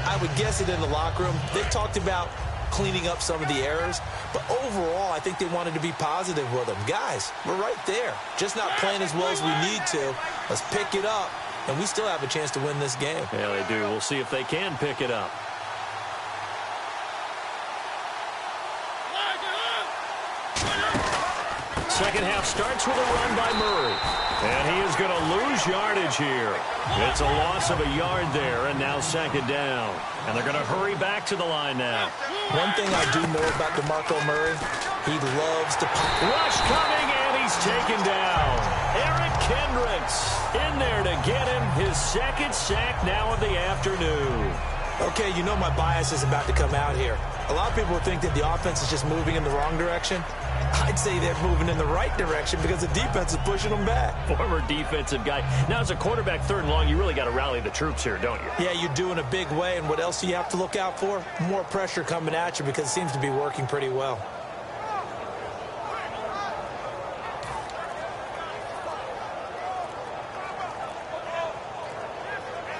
I would guess it in the locker room. They've talked about cleaning up some of the errors, but overall, I think they wanted to be positive with them. Guys, we're right there. Just not playing as well as we need to. Let's pick it up, and we still have a chance to win this game. Yeah, they do. We'll see if they can pick it up. Second half starts with a run by Murray. And he is going to lose yardage here. It's a loss of a yard there, and now second down. And they're going to hurry back to the line now. One thing I do know about DeMarco Murray, he loves to pop. Rush coming, and he's taken down. Eric Kendricks in there to get him his second sack now of the afternoon. Okay, you know my bias is about to come out here. A lot of people think that the offense is just moving in the wrong direction. I'd say they're moving in the right direction because the defense is pushing them back. Former defensive guy. Now, as a quarterback, 3rd and long, you really got to rally the troops here, don't you? Yeah, you do in a big way. And what else do you have to look out for? More pressure coming at you because it seems to be working pretty well.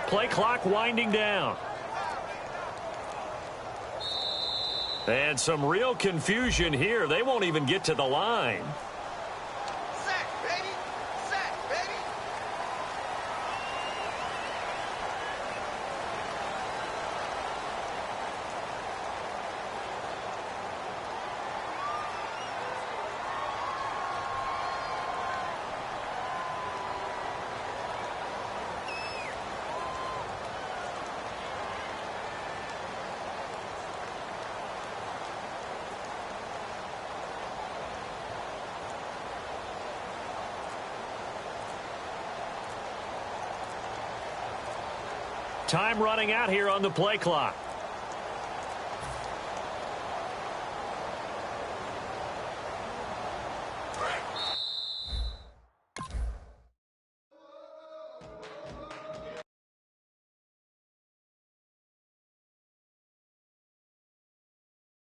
Play clock winding down. And some real confusion here. They won't even get to the line. Sack, baby. Sack, baby. Time running out here on the play clock.